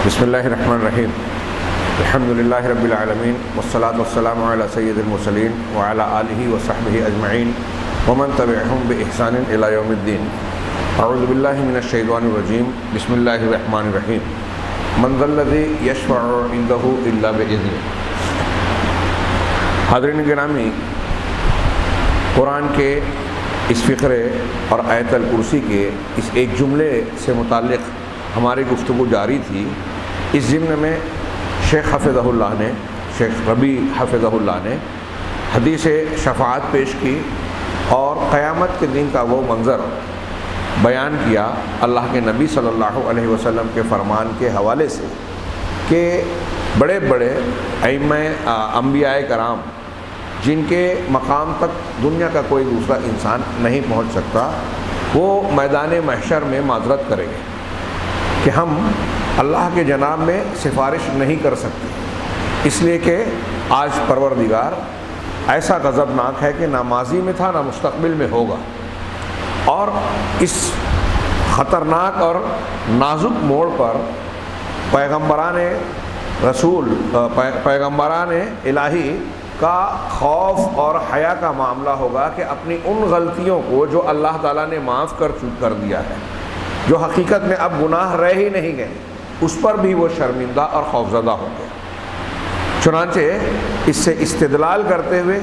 بسم اللہ الرحمن الرحیم الحمد للہ رب العالمین والصلاة والسلام علی سید المرسلین وعلی آلہ وصحبہ اجمعین ومن تبعہم بإحسان الی یوم الدین۔ اعوذ باللہ من الشیطان الرجیم، بسم اللہ الرحمن الرحیم۔ من ذا الذی یشفع عندہ الا بإذنہ۔ حاضرین گرامی، قرآن کے اس فقرے اور آیت الکرسی کے اس ایک جملے سے متعلق ہماری گفتگو جاری تھی۔ اس ضمن میں شیخ حفظہ اللہ نے، شیخ ربیع حفظہ اللہ نے حدیث شفاعت پیش کی اور قیامت کے دن کا وہ منظر بیان کیا اللہ کے نبی صلی اللہ علیہ وسلم کے فرمان کے حوالے سے کہ بڑے بڑے ائمہ انبیاء کرام جن کے مقام تک دنیا کا کوئی دوسرا انسان نہیں پہنچ سکتا، وہ میدان محشر میں معذرت کریں گے کہ ہم اللہ کے جناب میں سفارش نہیں کر سکتے، اس لیے کہ آج پروردگار ایسا غضبناک ہے کہ نہ ماضی میں تھا نہ مستقبل میں ہوگا، اور اس خطرناک اور نازک موڑ پر پیغمبران الہی کا خوف اور حیا کا معاملہ ہوگا کہ اپنی ان غلطیوں کو جو اللہ تعالیٰ نے معاف کر دیا ہے، جو حقیقت میں اب گناہ رہ ہی نہیں گئے، اس پر بھی وہ شرمندہ اور خوفزدہ ہوں گے۔ چنانچہ اس سے استدلال کرتے ہوئے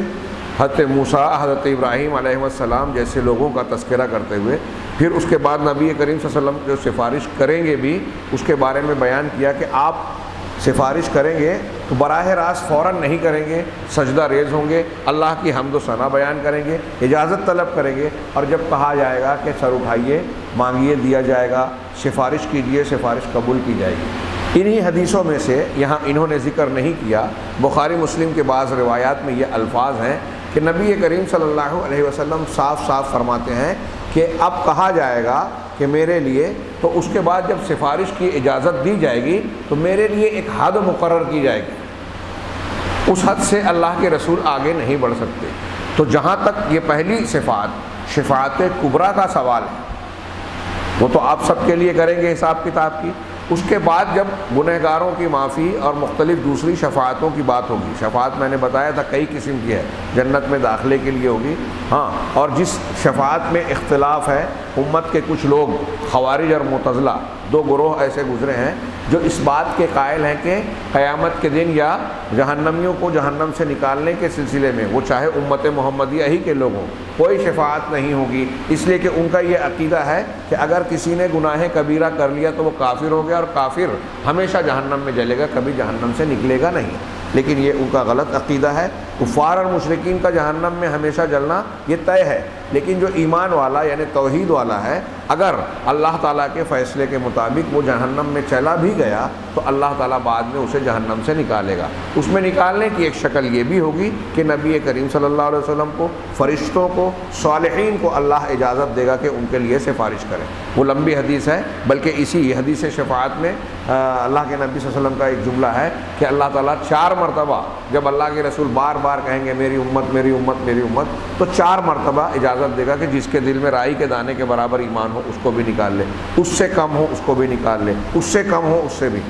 حضرت موسیٰ، حضرت ابراہیم علیہ السلام جیسے لوگوں کا تذکرہ کرتے ہوئے پھر اس کے بعد نبی کریم صلی اللہ علیہ وسلم جو سفارش کریں گے بھی اس کے بارے میں بیان کیا کہ آپ سفارش کریں گے تو براہ راست فوراً نہیں کریں گے، سجدہ ریز ہوں گے، اللہ کی حمد و ثنا بیان کریں گے، اجازت طلب کریں گے، اور جب کہا جائے گا کہ سر اٹھائیے، مانگیے، دیا جائے گا، سفارش کیجیے، سفارش قبول کی جائے گی۔ انہی حدیثوں میں سے یہاں انہوں نے ذکر نہیں کیا، بخاری مسلم کے بعض روایات میں یہ الفاظ ہیں کہ نبی کریم صلی اللہ علیہ وسلم صاف صاف فرماتے ہیں کہ اب کہا جائے گا کہ میرے لیے، تو اس کے بعد جب سفارش کی اجازت دی جائے گی تو میرے لیے ایک حد مقرر کی جائے گی، اس حد سے اللہ کے رسول آگے نہیں بڑھ سکتے۔ تو جہاں تک یہ پہلی صفات شفاعت کبریٰ کا سوال ہے، وہ تو آپ سب کے لیے کریں گے حساب کتاب کی۔ اس کے بعد جب گنہگاروں کی معافی اور مختلف دوسری شفاعتوں کی بات ہوگی، شفاعت میں نے بتایا تھا کئی قسم کی ہے، جنت میں داخلے کے لیے ہوگی، ہاں، اور جس شفاعت میں اختلاف ہے، امت کے کچھ لوگ خوارج اور معتزلہ دو گروہ ایسے گزرے ہیں جو اس بات کے قائل ہیں کہ قیامت کے دن یا جہنمیوں کو جہنم سے نکالنے کے سلسلے میں، وہ چاہے امت محمدیہ ہی کے لوگ ہوں، کوئی شفاعت نہیں ہوگی، اس لیے کہ ان کا یہ عقیدہ ہے کہ اگر کسی نے گناہ کبیرہ کر لیا تو وہ کافر ہو گیا، اور کافر ہمیشہ جہنم میں جلے گا، کبھی جہنم سے نکلے گا نہیں۔ لیکن یہ ان کا غلط عقیدہ ہے۔ کفار اور مشرکین کا جہنم میں ہمیشہ جلنا یہ طے ہے، لیکن جو ایمان والا یعنی توحید والا ہے، اگر اللہ تعالیٰ کے فیصلے کے مطابق وہ جہنم میں چلا بھی گیا تو اللہ تعالیٰ بعد میں اسے جہنم سے نکالے گا۔ اس میں نکالنے کی ایک شکل یہ بھی ہوگی کہ نبی کریم صلی اللہ علیہ وسلم کو، فرشتوں کو، صالحین کو اللہ اجازت دے گا کہ ان کے لیے سفارش کریں۔ وہ لمبی حدیث ہے، بلکہ اسی حدیث شفاعت میں اللہ کے نبی صلی اللہ علیہ وسلم کا ایک جملہ ہے کہ اللہ تعالیٰ 4 مرتبہ، جب اللہ کے رسول بار بار کہیں گے میری امت میری امت میری امت، تو 4 مرتبہ اجازت دے گا کہ جس کے دل میں رائی کے دانے کے برابر ایمان ہو اس کو بھی نکال لے، اس سے کم ہو اس کو بھی نکال لے، اس سے کم ہو اس سے بھی۔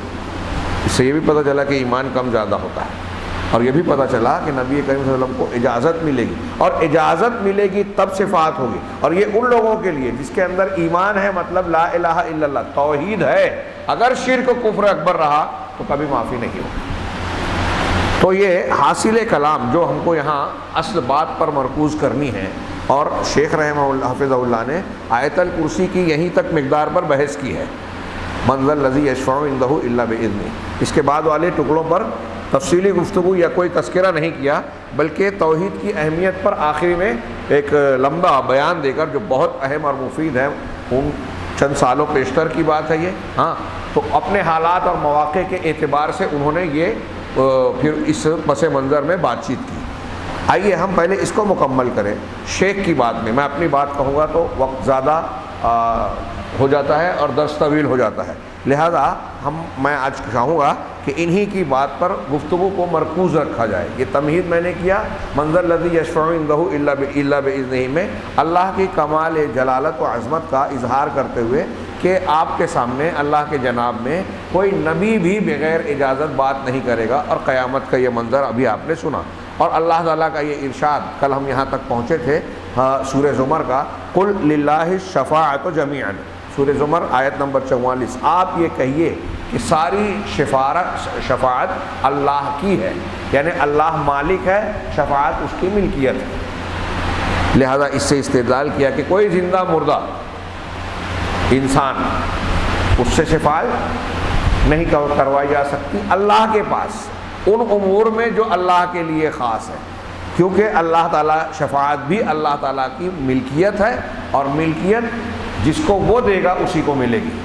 اس سے یہ بھی پتہ چلا کہ ایمان کم زیادہ ہوتا ہے، اور یہ بھی پتہ چلا کہ نبی کریم صلی اللہ علیہ وسلم کو اجازت ملے گی، اور اجازت ملے گی تب شفاعت ہوگی، اور یہ ان لوگوں کے لیے جس کے اندر ایمان ہے، مطلب لا الہ الا اللہ، توحید ہے۔ اگر شرک و کفر اکبر رہا تو کبھی معافی نہیں ہوگی۔ تو یہ حاصل کلام جو ہم کو یہاں اصل بات پر مرکوز کرنی ہے، اور شیخ رحمہ اللہ حفظہ اللہ نے آیت الکرسی کی یہیں تک مقدار پر بحث کی ہے، من ذا الذی یشفع عندہ الا باذنہ۔ اس کے بعد والے ٹکڑوں پر تفصیلی گفتگو یا کوئی تذکرہ نہیں کیا، بلکہ توحید کی اہمیت پر آخری میں ایک لمبا بیان دے کر جو بہت اہم اور مفید ہے، ان چند سالوں پیشتر کی بات ہے یہ، ہاں، تو اپنے حالات اور مواقع کے اعتبار سے انہوں نے یہ پھر اس پس منظر میں بات چیت کی۔ آئیے ہم پہلے اس کو مکمل کریں۔ شیخ کی بات میں اپنی بات کہوں گا تو وقت زیادہ ہو جاتا ہے اور درس طویل ہو جاتا ہے، لہذا میں آج چاہوں گا کہ انہی کی بات پر گفتگو کو مرکوز رکھا جائے۔ یہ تمہید میں نے کیا منظر الذی یشفع عندہ الا باذنہ میں اللہ کی کمال جلالت و عظمت کا اظہار کرتے ہوئے کہ آپ کے سامنے اللہ کے جناب میں کوئی نبی بھی بغیر اجازت بات نہیں کرے گا، اور قیامت کا یہ منظر ابھی آپ نے سنا۔ اور اللہ تعالیٰ کا یہ ارشاد، کل ہم یہاں تک پہنچے تھے سورہ زمر کا، قل للہ الشفاعۃ جمیعا، سورہ زمر آیت نمبر 44، آپ یہ کہیے کہ ساری شفاعت اللہ کی ہے، یعنی اللہ مالک ہے، شفاعت اس کی ملکیت ہے۔ لہذا اس سے استدلال کیا کہ کوئی زندہ مردہ انسان، اس سے شفاعت نہیں کروائی جا سکتی اللہ کے پاس ان امور میں جو اللہ کے لیے خاص ہے، کیونکہ اللہ تعالیٰ شفاعت بھی اللہ تعالیٰ کی ملکیت ہے، اور ملکیت جس کو وہ دے گا اسی کو ملے گی۔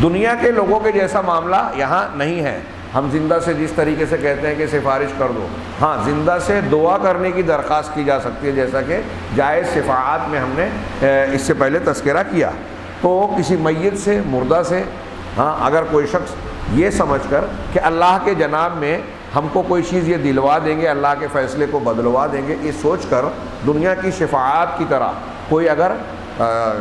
دنیا کے لوگوں کے جیسا معاملہ یہاں نہیں ہے۔ ہم زندہ سے جس طریقے سے کہتے ہیں کہ سفارش کر دو، ہاں زندہ سے دعا کرنے کی درخواست کی جا سکتی ہے، جیسا کہ جائز شفاعت میں ہم نے اس سے پہلے تذکرہ کیا۔ تو کسی میت سے، مردہ سے، ہاں اگر کوئی شخص یہ سمجھ کر کہ اللہ کے جناب میں ہم کو کوئی چیز یہ دلوا دیں گے، اللہ کے فیصلے کو بدلوا دیں گے، یہ سوچ کر دنیا کی شفاعت کی طرح کوئی اگر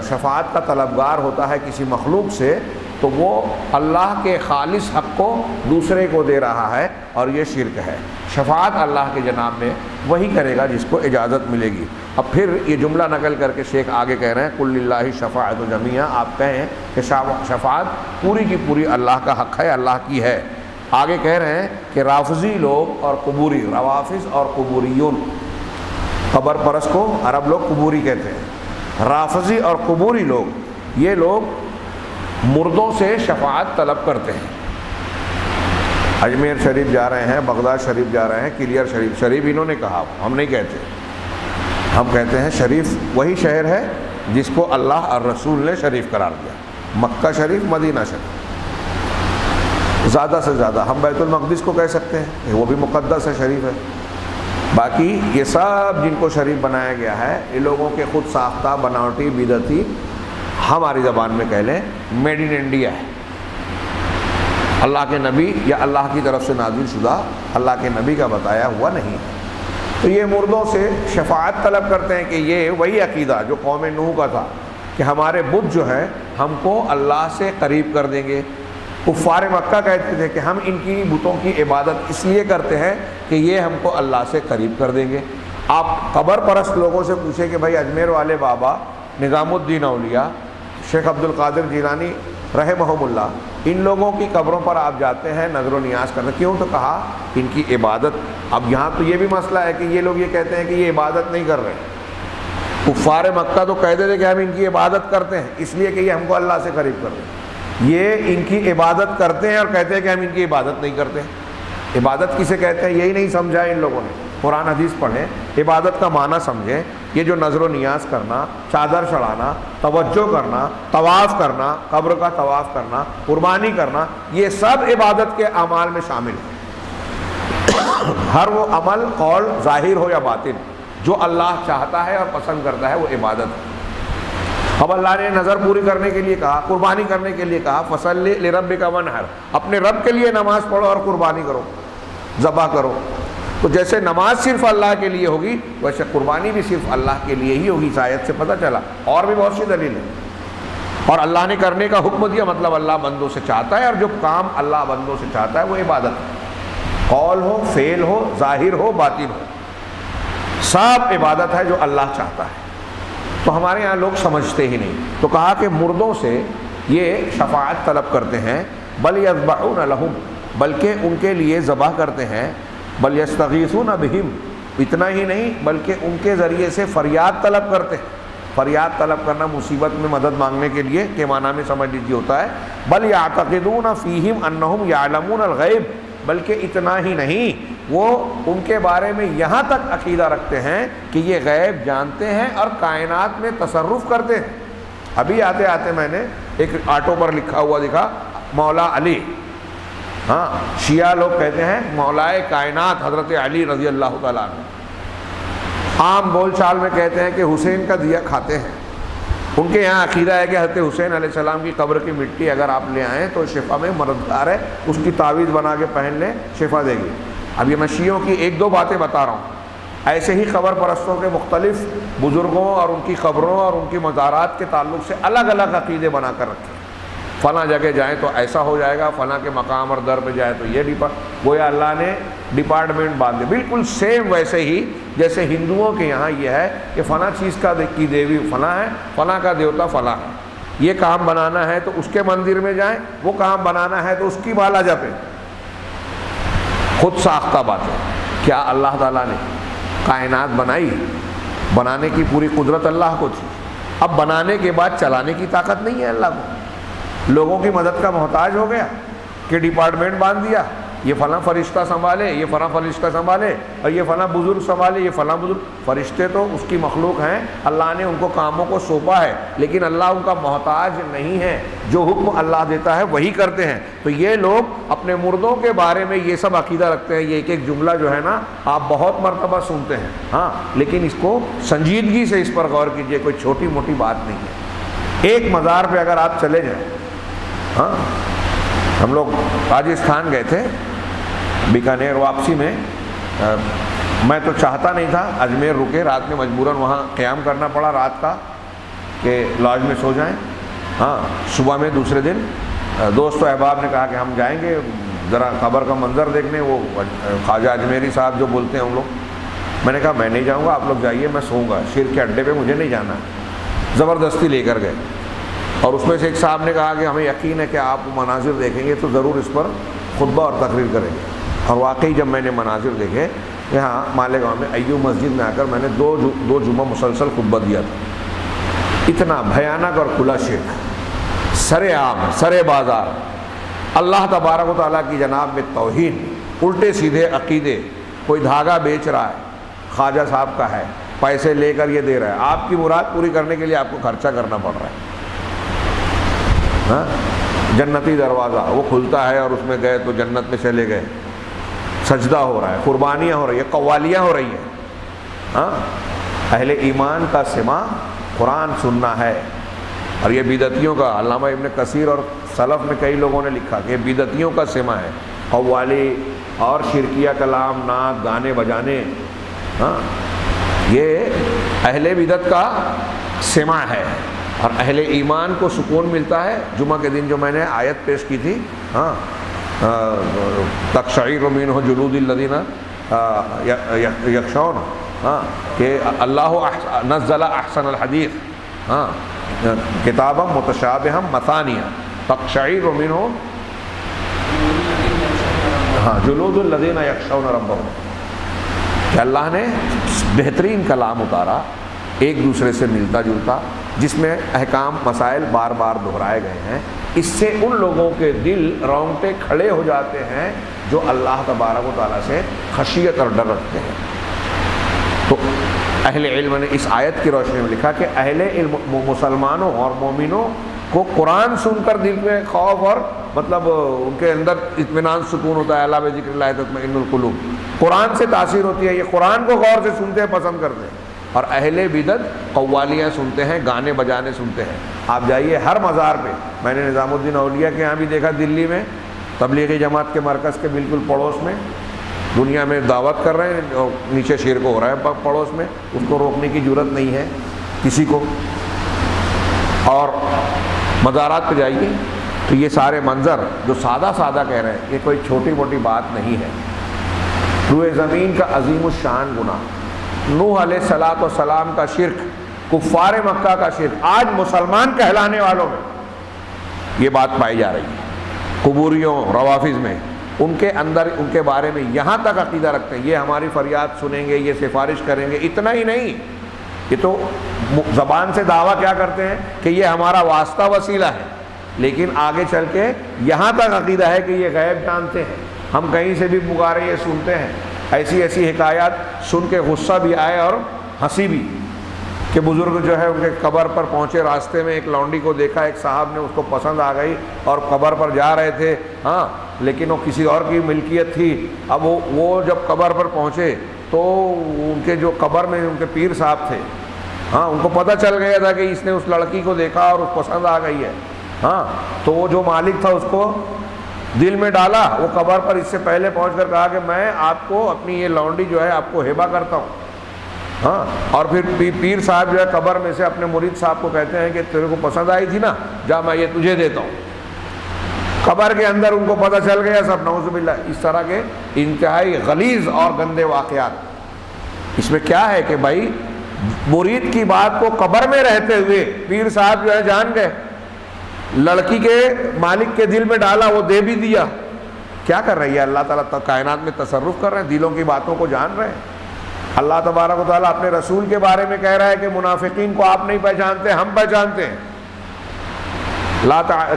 شفاعت کا طلبگار ہوتا ہے کسی مخلوق سے، تو وہ اللہ کے خالص حق کو دوسرے کو دے رہا ہے، اور یہ شرک ہے۔ شفاعت اللہ کے جناب میں وہی کرے گا جس کو اجازت ملے گی۔ اب پھر یہ جملہ نقل کر کے شیخ آگے کہہ رہے ہیں، قل للہ الشفاعۃ جمیعا، آپ کہیں کہ شفاعت پوری کی پوری اللہ کا حق ہے، اللہ کی ہے۔ آگے کہہ رہے ہیں کہ رافضی لوگ اور قبوری، روافظ اور قبوریون، قبر پرست کو عرب لوگ قبوری کہتے ہیں، رافضی اور قبوری لوگ، یہ لوگ مردوں سے شفاعت طلب کرتے ہیں۔ اجمیر شریف جا رہے ہیں، بغداد شریف جا رہے ہیں، کلیر شریف، شریف انہوں نے کہا، ہم نہیں کہتے، ہم کہتے ہیں شریف وہی شہر ہے جس کو اللہ اور رسول نے شریف قرار دیا، مکہ شریف، مدینہ شریف۔ زیادہ سے زیادہ ہم بیت المقدس کو کہہ سکتے ہیں، وہ بھی مقدس ہے، شریف ہے۔ باقی یہ سب جن کو شریف بنایا گیا ہے، یہ لوگوں کے خود ساختہ، بناوٹی، بدعتی، ہماری زبان میں کہہ لیں میڈ ان انڈیا ہے۔ اللہ کے نبی یا اللہ کی طرف سے نازل شدہ، اللہ کے نبی کا بتایا ہوا نہیں۔ تو یہ مردوں سے شفاعت طلب کرتے ہیں کہ یہ وہی عقیدہ جو قوم نوح کا تھا کہ ہمارے بت جو ہے ہم کو اللہ سے قریب کر دیں گے۔ کفار مکہ کہتے تھے کہ ہم ان کی بتوں کی عبادت اس لیے کرتے ہیں کہ یہ ہم کو اللہ سے قریب کر دیں گے۔ آپ قبر پرست لوگوں سے پوچھیں کہ بھائی اجمیر والے بابا، نظام الدین اولیاء، شیخ عبد القادر جیلانی رحمہم اللہ، ان لوگوں کی قبروں پر آپ جاتے ہیں نظر و نیاز کرتے، کیوں؟ تو کہا ان کی عبادت۔ اب یہاں تو یہ بھی مسئلہ ہے کہ یہ لوگ یہ کہتے ہیں کہ یہ عبادت نہیں کر رہے۔ کفار مکہ تو کہتے تھے کہ ہم ان کی عبادت کرتے ہیں اس لیے کہ یہ ہم کو اللہ سے قریب کر دیں، یہ ان کی عبادت کرتے ہیں اور کہتے ہیں کہ ہم ان کی عبادت نہیں کرتے۔ عبادت کسے کہتے ہیں یہی نہیں سمجھا ان لوگوں نے۔ قرآن حدیث پڑھیں، عبادت کا معنی سمجھیں۔ یہ جو نظر و نیاز کرنا، چادر چڑھانا، توجہ کرنا، طواف کرنا، قبر کا طواف کرنا، قربانی کرنا، یہ سب عبادت کے اعمال میں شامل ہے۔ ہر وہ عمل، قول، ظاہر ہو یا باطن، جو اللہ چاہتا ہے اور پسند کرتا ہے وہ عبادت ہے۔ اب اللہ نے نظر پوری کرنے کے لیے کہا، قربانی کرنے کے لیے کہا، فصلی لربک وانحر، اپنے رب کے لیے نماز پڑھو اور قربانی کرو، ذبح کرو۔ تو جیسے نماز صرف اللہ کے لیے ہوگی، ویسے قربانی بھی صرف اللہ کے لیے ہی ہوگی۔ اس آیت سے پتہ چلا، اور بھی بہت سی دلیل ہے۔ اور اللہ نے کرنے کا حکم دیا، مطلب اللہ بندوں سے چاہتا ہے، اور جو کام اللہ بندوں سے چاہتا ہے وہ عبادت ہے، قول ہو، فعل ہو، ظاہر ہو، باطن ہو، سب عبادت ہے جو اللہ چاہتا ہے۔ تو ہمارے یہاں لوگ سمجھتے ہی نہیں۔ تو کہا کہ مردوں سے یہ شفاعت طلب کرتے ہیں، بل یذبحون لہم، بلکہ ان کے لیے ذبح کرتے ہیں، بل یستغیثون بہم، اتنا ہی نہیں بلکہ ان کے ذریعے سے فریاد طلب کرتے ہیں۔ فریاد طلب کرنا مصیبت میں مدد مانگنے کے لیے کے معنی میں سمجھ لیجیے ہوتا ہے۔ بل یعتقدون فیہم انہم یعلمون الغیب، بلکہ اتنا ہی نہیں، وہ ان کے بارے میں یہاں تک عقیدہ رکھتے ہیں کہ یہ غیب جانتے ہیں اور کائنات میں تصرف کرتے ہیں۔ ابھی آتے آتے میں نے ایک آٹو پر لکھا ہوا دیکھا مولا علی، ہاں شیعہ لوگ کہتے ہیں مولائے کائنات حضرت علی رضی اللہ تعالیٰ عنہ۔ عام بول چال میں کہتے ہیں کہ حسین کا دیا کھاتے ہیں۔ ان کے یہاں عقیدہ ہے کہ حضرت حسین علیہ السلام کی قبر کی مٹی اگر آپ لے آئیں تو شفا میں مددگار ہے، اس کی تعویذ بنا کے پہن لیں، شفا دے گی۔ اب یہ میں شیعوں کی ایک دو باتیں بتا رہا ہوں، ایسے ہی قبر پرستوں کے مختلف بزرگوں اور ان کی قبروں اور ان کی مزارات کے تعلق سے الگ الگ عقیدے بنا کر رکھے۔ فلاں جگہ جائیں تو ایسا ہو جائے گا، فلاں کے مقام اور در پہ جائیں تو یہ گویا اللہ نے ڈپارٹمنٹ باندھے. بالکل سیم ویسے ہی جیسے ہندوؤں کے یہاں یہ ہے کہ فلاں چیز کی دیوی فلاں ہے، فلاں کا دیوتا فلاں ہے، یہ کام بنانا ہے تو اس کے مندر میں جائیں، وہ کام بنانا ہے تو اس کی بالا جپیں. خود ساختہ باتیں. کیا اللہ تعالیٰ نے کائنات بنائی؟ بنانے کی پوری قدرت اللہ کو تھی. اب بنانے کے بعد چلانے کی طاقت نہیں ہے اللہ کو. لوگوں کی مدد کا محتاج ہو گیا کہ ڈپارٹمنٹ باندھ دیا، یہ فلاں فرشتہ سنبھالے، یہ فلاں فرشتہ سنبھالے، اور یہ فلاں بزرگ سنبھالے، یہ فلاں بزرگ. فرشتے تو اس کی مخلوق ہیں، اللہ نے ان کو کاموں کو سونپا ہے، لیکن اللہ ان کا محتاج نہیں ہے. جو حکم اللہ دیتا ہے وہی کرتے ہیں. تو یہ لوگ اپنے مردوں کے بارے میں یہ سب عقیدہ رکھتے ہیں. یہ ایک ایک جملہ جو ہے نا آپ بہت مرتبہ سنتے ہیں، ہاں، لیکن اس کو سنجیدگی سے اس پر غور کیجئے، کوئی چھوٹی موٹی بات نہیں ہے. ایک مزار پہ اگر آپ چلے جائیں، ہاں، ہم لوگ راجستھان گئے تھے بیکانیر واپسی میں. میں تو چاہتا نہیں تھا اجمیر رکے، رات میں مجبوراً وہاں قیام کرنا پڑا رات کا کہ لاج میں سو جائیں. ہاں، صبح میں دوسرے دن دوست و احباب نے کہا کہ ہم جائیں گے ذرا قبر کا منظر دیکھنے، وہ خواجہ اجمیری صاحب جو بولتے ہیں ہم لوگ. میں نے کہا میں نہیں جاؤں گا، آپ لوگ جائیے، میں سوؤں گا، شرک کے اڈے پہ مجھے نہیں جانا. زبردستی لے کر گئے، اور اس میں سے ایک صاحب نے کہا کہ ہمیں یقین ہے کہ آپ مناظر دیکھیں گے تو ضرور اس پر خطبہ اور تقریر کریں گے. اور واقعی جب میں نے مناظر دیکھے، یہاں مالیگاؤں میں ایوب مسجد میں آ کر میں نے دو جمعہ مسلسل خطبہ دیا تھا. اتنا بھیانک اور کھلا شرک، سر عام، سر بازار، اللہ تبارک و تعالیٰ کی جناب میں توہین، الٹے سیدھے عقیدے. کوئی دھاگا بیچ رہا ہے، خواجہ صاحب کا ہے، پیسے لے کر یہ دے رہا ہے. آپ کی مراد پوری کرنے کے لیے آپ کو خرچہ کرنا پڑ رہا ہے. ہاں، جنتی دروازہ وہ کھلتا ہے اور اس میں گئے تو جنت میں چلے گئے. سجدہ ہو رہا ہے، قربانیاں ہو رہی ہیں، قوالیاں ہو رہی ہیں. ہاں، اہل ایمان کا سماع قرآن سننا ہے. اور یہ بدعتیوں کا، علامہ ابن کثیر اور سلف میں کئی لوگوں نے لکھا کہ یہ بدعتیوں کا سماع ہے. قوالی اور شرکیہ کلام، نعت، گانے بجانے، ہاں، یہ اہل بدعت کا سماع ہے. اور اہل ایمان کو سکون ملتا ہے. جمعہ کے دن جو میں نے آیت پیش کی تھی، ہاں، تقشعر منہ جلود الذین یخشون، ہاں، کہ اللہ نزل احسن الحدیث، ہاں، کتابا متشابہا مثانیہ تقشعر منہ، ہاں، جلود الذین یخشون ربہم. کہ اللہ نے بہترین کلام اتارا، ایک دوسرے سے ملتا جلتا، جس میں احکام مسائل بار بار دہرائے گئے ہیں. اس سے ان لوگوں کے دل رونگٹے کھڑے ہو جاتے ہیں جو اللہ تبارک و تعالیٰ سے خشیت اور ڈر رکھتے ہیں. تو اہل علم نے اس آیت کی روشنی میں لکھا کہ اہل علم مسلمانوں اور مومنوں کو قرآن سن کر دل میں خوف اور مطلب ان کے اندر اطمینان سکون ہوتا ہے. الا بذکر اللہ تطمئن القلوب. قرآن سے تاثیر ہوتی ہے، یہ قرآن کو غور سے سنتے ہیں، پسند کرتے ہیں. اور اہل بدعت قوالیاں سنتے ہیں، گانے بجانے سنتے ہیں. آپ جائیے ہر مزار پہ. میں نے نظام الدین اولیاء کے یہاں بھی دیکھا، دلی میں تبلیغی جماعت کے مرکز کے بالکل پڑوس میں، دنیا میں دعوت کر رہے ہیں اور نیچے شیر کو ہو رہا ہے پڑوس میں، اس کو روکنے کی جرت نہیں ہے کسی کو. اور مزارات پہ جائیے تو یہ سارے منظر جو سادہ سادہ کہہ رہے ہیں، یہ کوئی چھوٹی موٹی بات نہیں ہے. روئے زمین کا عظیم الشان گناہ، نوح علیہ الصلوۃ والسلام کا شرک، کفار مکہ کا شرک، آج مسلمان کہلانے والوں میں یہ بات پائی جا رہی ہے. قبوریوں، روافظ میں، ان کے اندر ان کے بارے میں یہاں تک عقیدہ رکھتے ہیں یہ ہماری فریاد سنیں گے، یہ سفارش کریں گے. اتنا ہی نہیں، یہ تو زبان سے دعویٰ کیا کرتے ہیں کہ یہ ہمارا واسطہ وسیلہ ہے، لیکن آگے چل کے یہاں تک عقیدہ ہے کہ یہ غیب جانتے ہیں. ہم کہیں سے بھی پکارے یہ سنتے ہیں. ایسی ایسی حکایات سن کے غصہ بھی آئے اور ہنسی بھی، کہ بزرگ جو ہے ان کے قبر پر پہنچے، راستے میں ایک لونڈی کو دیکھا، ایک صاحب نے اس کو پسند آ گئی اور قبر پر جا رہے تھے، ہاں، لیکن وہ کسی اور کی ملکیت تھی. اب وہ جب قبر پر پہنچے تو ان کے جو قبر میں ان کے پیر صاحب تھے، ہاں، ان کو پتہ چل گیا تھا کہ اس نے اس لڑکی کو دیکھا اور اس پسند آ گئی ہے. ہاں، تو وہ جو مالک تھا اس کو دل میں ڈالا. وہ قبر پر اس سے پہلے پہنچ کر کہا کہ میں آپ کو اپنی یہ لونڈی جو ہے آپ کو ہبہ کرتا ہوں. ہاں، اور پھر پیر صاحب جو ہے قبر میں سے اپنے مرید صاحب کو کہتے ہیں کہ تیرے کو پسند آئی تھی نا، جا میں یہ تجھے دیتا ہوں. قبر کے اندر ان کو پتہ چل گیا سب، نعوذ باللہ، اس طرح کے انتہائی غلیظ اور گندے واقعات۔ اس میں کیا ہے کہ بھائی مرید کی بات کو قبر میں رہتے ہوئے پیر صاحب جو ہے جان گئے، لڑکی کے مالک کے دل میں ڈالا، وہ دے بھی دیا۔ کیا کر رہی ہے اللہ تعالیٰ؟ کائنات میں تصرف کر رہے ہیں، دلوں کی باتوں کو جان رہے ہیں۔ اللہ تبارک و تعالیٰ اپنے رسول کے بارے میں کہہ رہا ہے کہ منافقین کو آپ نہیں پہچانتے، ہم پہچانتے ہیں۔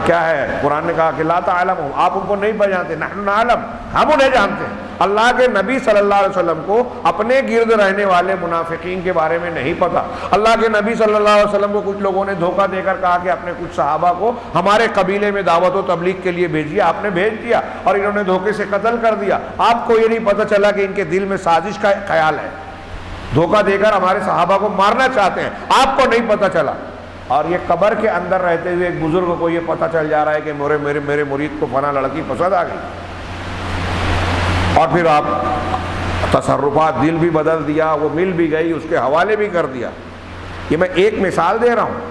کیا ہے قرآن نے کہا کہ لا تعلمون، آپ ان کو نہیں پہچانتے، نحن نعلم، ہم انہیں جانتے ہیں۔ اللہ کے نبی صلی اللہ علیہ وسلم کو اپنے گرد رہنے والے منافقین کے بارے میں نہیں پتا۔ اللہ کے نبی صلی اللہ علیہ وسلم کو کچھ لوگوں نے دھوکہ دے کر کہا کہ اپنے کچھ صحابہ کو ہمارے قبیلے میں دعوت و تبلیغ کے لیے بھیجیے، آپ نے بھیج دیا اور انہوں نے دھوکے سے قتل کر دیا۔ آپ کو یہ نہیں پتہ چلا کہ ان کے دل میں سازش کا خیال ہے، دھوکہ دے کر ہمارے صحابہ کو مارنا چاہتے ہیں، آپ کو نہیں پتہ چلا۔ اور یہ قبر کے اندر رہتے ہوئے ایک بزرگ کو یہ پتہ چل جا رہا ہے کہ میرے مرید کو فلاں لڑکی پسند آ گئی، اور پھر آپ تصرفات، دل بھی بدل دیا، وہ مل بھی گئی، اس کے حوالے بھی کر دیا۔ یہ میں ایک مثال دے رہا ہوں۔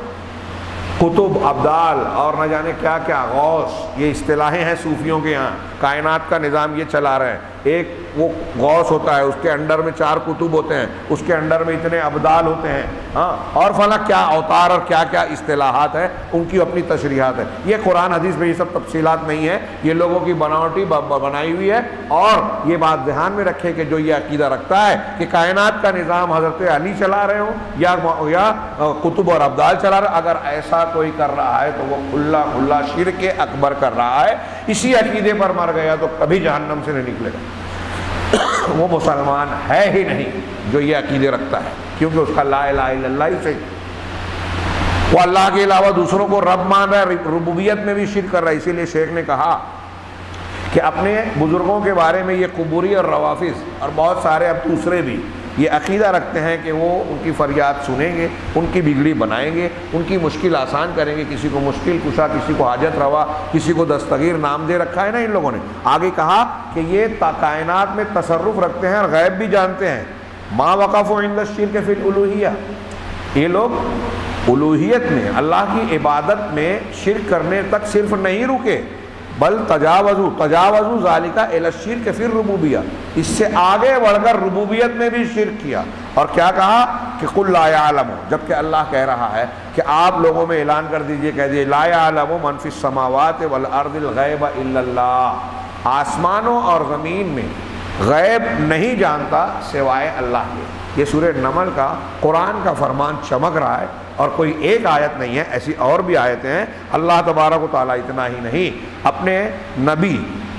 قطب، ابدال اور نہ جانے کیا کیا، غوث، یہ اصطلاحیں ہیں صوفیوں کے یہاں۔ کائنات کا نظام یہ چلا رہے ہیں، ایک وہ غوث ہوتا ہے، اس کے انڈر میں 4 قطب ہوتے ہیں، اس کے انڈر میں اتنے ابدال ہوتے ہیں، ہاں، اور فلاں کیا اوتار اور کیا کیا اصطلاحات ہیں، ان کی اپنی تشریحات ہیں۔ یہ قرآن حدیث میں یہ سب تفصیلات نہیں ہے، یہ لوگوں کی بناوٹی بنائی ہوئی ہے۔ اور یہ بات ذہن میں رکھے کہ جو یہ عقیدہ رکھتا ہے کہ کائنات کا نظام حضرت علی چلا رہے ہوں یا قطب اور ابدال چلا رہے، اگر ایسا کوئی کر رہا ہے تو وہ کھلا شرک اکبر کر رہا ہے۔ اسی عقیدے پر مر گیا تو کبھی جہنم سے نہیں نکلے گا، وہ مسلمان ہے ہی نہیں جو یہ عقیدے رکھتا ہے، کیونکہ اس کا لا الہ الا اللہ سے وہ اللہ کے علاوہ دوسروں کو رب مان رہا ہے، ربوبیت میں بھی شرک کر رہا ہے۔ اسی لیے شیخ نے کہا کہ اپنے بزرگوں کے بارے میں یہ قبوری اور روافظ اور بہت سارے اب دوسرے بھی یہ عقیدہ رکھتے ہیں کہ وہ ان کی فریاد سنیں گے، ان کی بگڑی بنائیں گے، ان کی مشکل آسان کریں گے، کسی کو مشکل کشا، کسی کو حاجت روا، کسی کو دستگیر نام دے رکھا ہے نا ان لوگوں نے۔ آگے کہا کہ یہ کائنات میں تصرف رکھتے ہیں اور غیب بھی جانتے ہیں۔ ما وقفوا عند الشرک فی الالوہیہ، یہ لوگ الوہیت میں، اللہ کی عبادت میں شرک کرنے تک صرف نہیں رکے، بل تجاوزوا ذالک الی الشرک فی الربوبیہ، اس سے آگے بڑھ کر ربوبیت میں بھی شرک کیا۔ اور کیا کہا کہ قل لا یعلم، جبکہ اللہ کہہ رہا ہے کہ آپ لوگوں میں اعلان کر دیجئے، کہہ دیجئے لا یعلم من فی السماوات والارض الغیب الا اللہ، آسمانوں اور زمین میں غیب نہیں جانتا سوائے اللہ کے۔ یہ سورہ نمل کا قرآن کا فرمان چمک رہا ہے، اور کوئی ایک آیت نہیں ہے، ایسی اور بھی آیتیں ہیں۔ اللہ تبارک و تعالیٰ اتنا ہی نہیں، اپنے نبی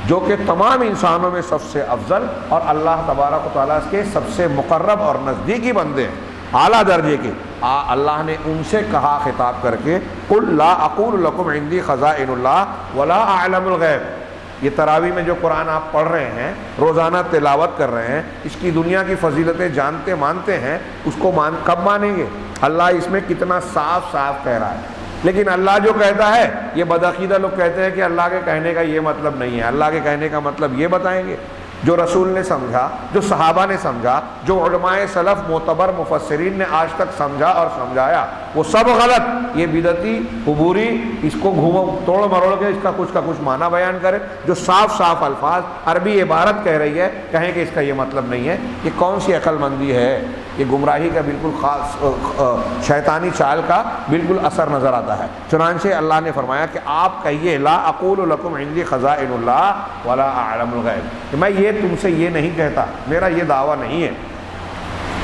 جو کہ تمام انسانوں میں سب سے افضل اور اللہ تبارک و تعالیٰ کے سب سے مقرب اور نزدیکی بندے ہیں، اعلیٰ درجے کے، اللہ نے ان سے کہا خطاب کر کے قل لا اقول لکم عندی خزائن اللہ ولا اعلم الغیب۔ یہ تراویح میں جو قرآن آپ پڑھ رہے ہیں، روزانہ تلاوت کر رہے ہیں، اس کی دنیا کی فضیلتیں جانتے مانتے ہیں، اس کو کب مانیں گے؟ اللہ اس میں کتنا صاف صاف کہہ رہا ہے۔ لیکن اللہ جو کہتا ہے، یہ بدعقیدہ لوگ کہتے ہیں کہ اللہ کے کہنے کا یہ مطلب نہیں ہے، اللہ کے کہنے کا مطلب یہ بتائیں گے۔ جو رسول نے سمجھا، جو صحابہ نے سمجھا، جو علماء سلف معتبر مفسرین نے آج تک سمجھا اور سمجھایا، وہ سب غلط۔ یہ بدعتی قبوری اس کو توڑ مروڑ کے اس کا کچھ معنی بیان کرے، جو صاف صاف الفاظ عربی عبارت کہہ رہی ہے، کہیں کہ اس کا یہ مطلب نہیں ہے۔ یہ کون سی عقل مندی ہے؟ یہ گمراہی کا بالکل خاص شیطانی چال کا بالکل اثر نظر آتا ہے۔ چنانچہ اللہ نے فرمایا کہ آپ کہیے لا اقول لکم عندی خزائن اللہ ولا اعلم الغیب، کہ میں یہ تم سے یہ نہیں کہتا، میرا یہ دعویٰ نہیں ہے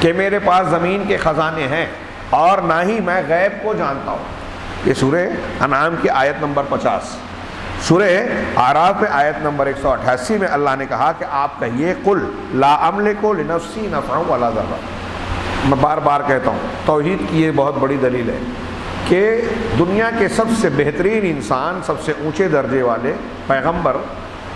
کہ میرے پاس زمین کے خزانے ہیں، اور نہ ہی میں غیب کو جانتا ہوں۔ یہ سورہ انعام کی آیت نمبر 50۔ سورہ اعراف میں آیت نمبر 188 میں اللہ نے کہا کہ آپ کہیے قل لا املک لنفسی نفعا ولا ضرا۔ میں بار بار کہتا ہوں، توحید کی یہ بہت بڑی دلیل ہے کہ دنیا کے سب سے بہترین انسان، سب سے اونچے درجے والے پیغمبر